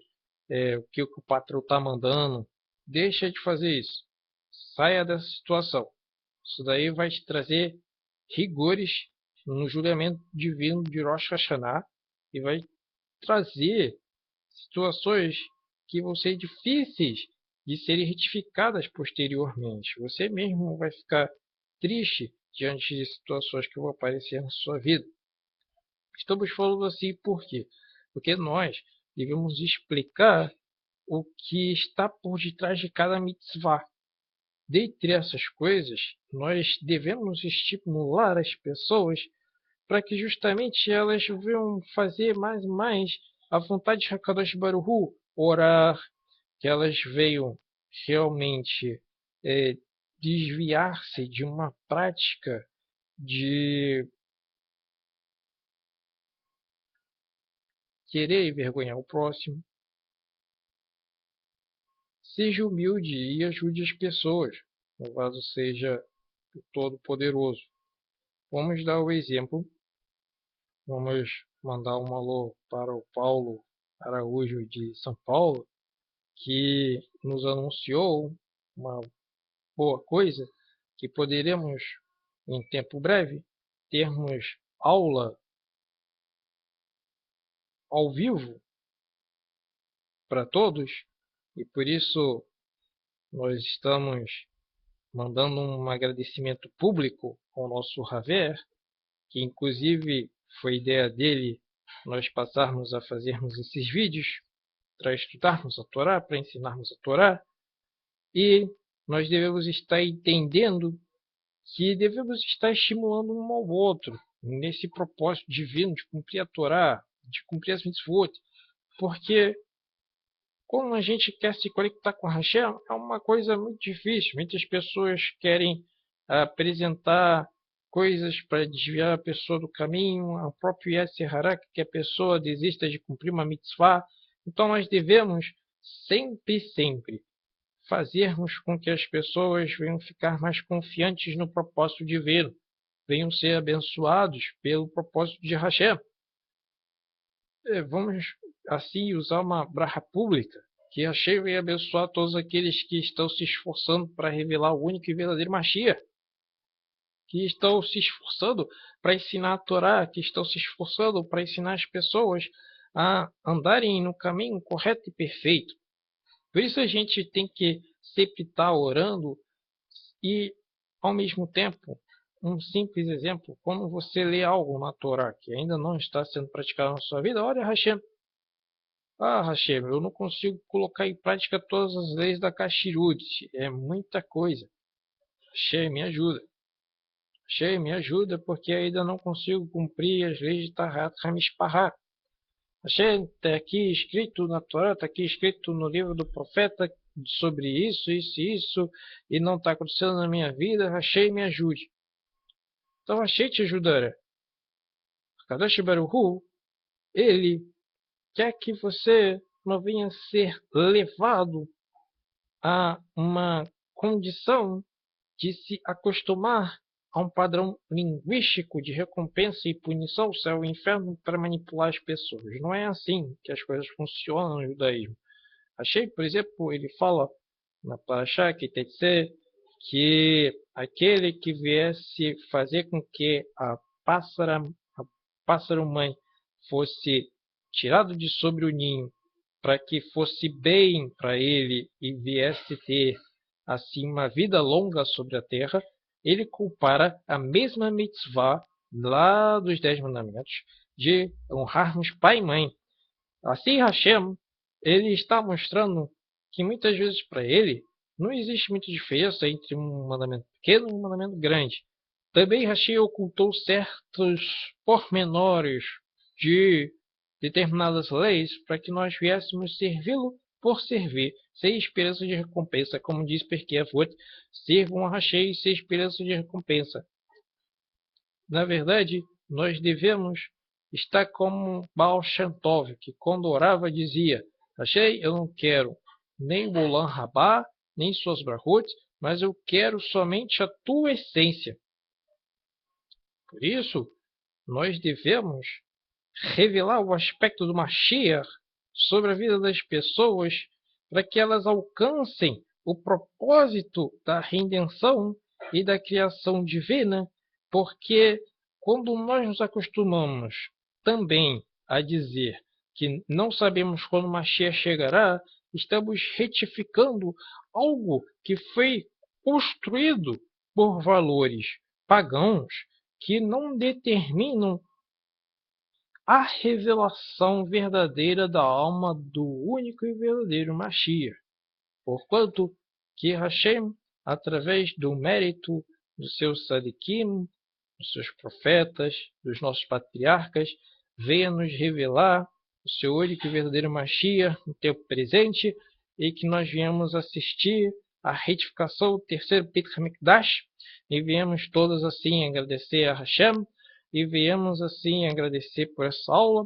A: o que o patrão está mandando. Deixa de fazer isso. Saia dessa situação. Isso daí vai te trazer rigores no julgamento divino de Rosh Hashanah e vai trazer situações que vão ser difíceis de serem retificadas posteriormente. Você mesmo vai ficar triste diante de situações que vão aparecer na sua vida. Estamos falando assim por quê? Porque nós devemos explicar o que está por detrás de cada mitzvah. Dentre essas coisas, nós devemos estimular as pessoas para que justamente elas venham fazer mais e mais a vontade de Hakadosh Baruch Hu, orar, que elas venham realmente desviar-se de uma prática de querer envergonhar o próximo. Seja humilde e ajude as pessoas. Louvado seja o Todo-Poderoso. Vamos dar o exemplo. Vamos mandar um alô para o Paulo Araújo de São Paulo, que nos anunciou uma boa coisa, que poderemos, em tempo breve, termos aula ao vivo para todos, e por isso nós estamos mandando um agradecimento público ao nosso Raver, que inclusive foi ideia dele nós passarmos a fazermos esses vídeos para estudarmos a Torá, para ensinarmos a Torá, e nós devemos estar entendendo que devemos estar estimulando um ao outro nesse propósito divino de cumprir a Torá, de cumprir as mitzvot, porque como a gente quer se conectar com Hashem, é uma coisa muito difícil. Muitas pessoas querem apresentar coisas para desviar a pessoa do caminho, o próprio Yetzer Hara, que a pessoa desista de cumprir uma mitzvah. Então nós devemos sempre fazermos com que as pessoas venham ficar mais confiantes no propósito divino, venham ser abençoados pelo propósito de Hashem. Vamos assim usar uma bracha pública que Hashem vai abençoar todos aqueles que estão se esforçando para revelar o único e verdadeiro Mashiach, que estão se esforçando para ensinar a Torá, que estão se esforçando para ensinar as pessoas a andarem no caminho correto e perfeito. Por isso a gente tem que sempre estar orando e, ao mesmo tempo, um simples exemplo, quando você lê algo na Torá que ainda não está sendo praticado na sua vida, olha Hashem. Hashem, eu não consigo colocar em prática todas as leis da Kashrut. É muita coisa. Hashem, me ajuda. Hashem, me ajuda porque ainda não consigo cumprir as leis de Tahat Hamishpahá. Hashem, está aqui escrito na Torá, está aqui escrito no livro do profeta sobre isso, e não está acontecendo na minha vida. Hashem, me ajude. Então Hashem te ajudará. Kadosh Baruch Hu, ele quer que você não venha ser levado a uma condição de se acostumar a um padrão linguístico de recompensa e punição, céu e inferno, para manipular as pessoas. Não é assim que as coisas funcionam no judaísmo. Achei, por exemplo, ele fala na Parashá Kitetsé que aquele que viesse fazer com que a pássaro mãe fosse tirado de sobre o ninho, para que fosse bem para ele e viesse ter assim uma vida longa sobre a terra, ele compara a mesma mitzvah lá dos 10 mandamentos de honrarmos pai e mãe. Assim Hashem, ele está mostrando que muitas vezes para ele não existe muita diferença entre um mandamento pequeno e um mandamento grande. Também Hashem ocultou certos pormenores de determinadas leis para que nós viéssemos servi-lo por servir, sem esperança de recompensa, como diz Pirkei Avot, sirvam a Hashem sem esperança de recompensa. Na verdade, nós devemos estar como Baal Shem Tov, que quando orava dizia: Hashem, eu não quero nem o Olam Rabá, nem suas brachot, mas eu quero somente a tua essência. Por isso, nós devemos revelar o aspecto do Mashiach sobre a vida das pessoas para que elas alcancem o propósito da redenção e da criação divina, porque quando nós nos acostumamos também a dizer que não sabemos quando o Mashiach chegará, estamos retificando algo que foi construído por valores pagãos que não determinam a revelação verdadeira da alma do único e verdadeiro Mashiach. Porquanto que Hashem, através do mérito dos seus tzadikim, dos seus profetas, dos nossos patriarcas, venha nos revelar o seu único e verdadeiro Mashiach no tempo presente e que nós viemos assistir à retificação do terceiro Beit HaMikdash e viemos todos assim agradecer a Hashem e viemos assim agradecer por essa aula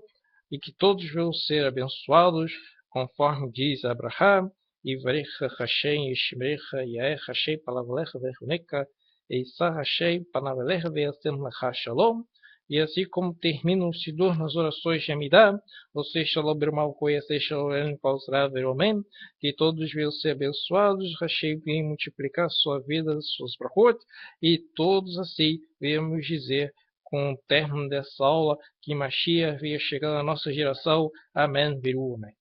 A: e que todos venham ser abençoados conforme diz Abraham e Varecha Hashem Yishmerecha Yaeh Hashem Palavalecha Vechuneka Eisa Hashem Panavelecha Veasem Lecha Shalom. E assim como termina o Sidur nas orações de Amidah, você Shalom Birmal Koyase Shalom Pausra Veromen, que todos venham ser abençoados, Hashem venha multiplicar sua vida, suas brachot, e todos assim venhamos dizer com o término dessa aula que Mashiach venha chegar na nossa geração. Amém. Viru, amém.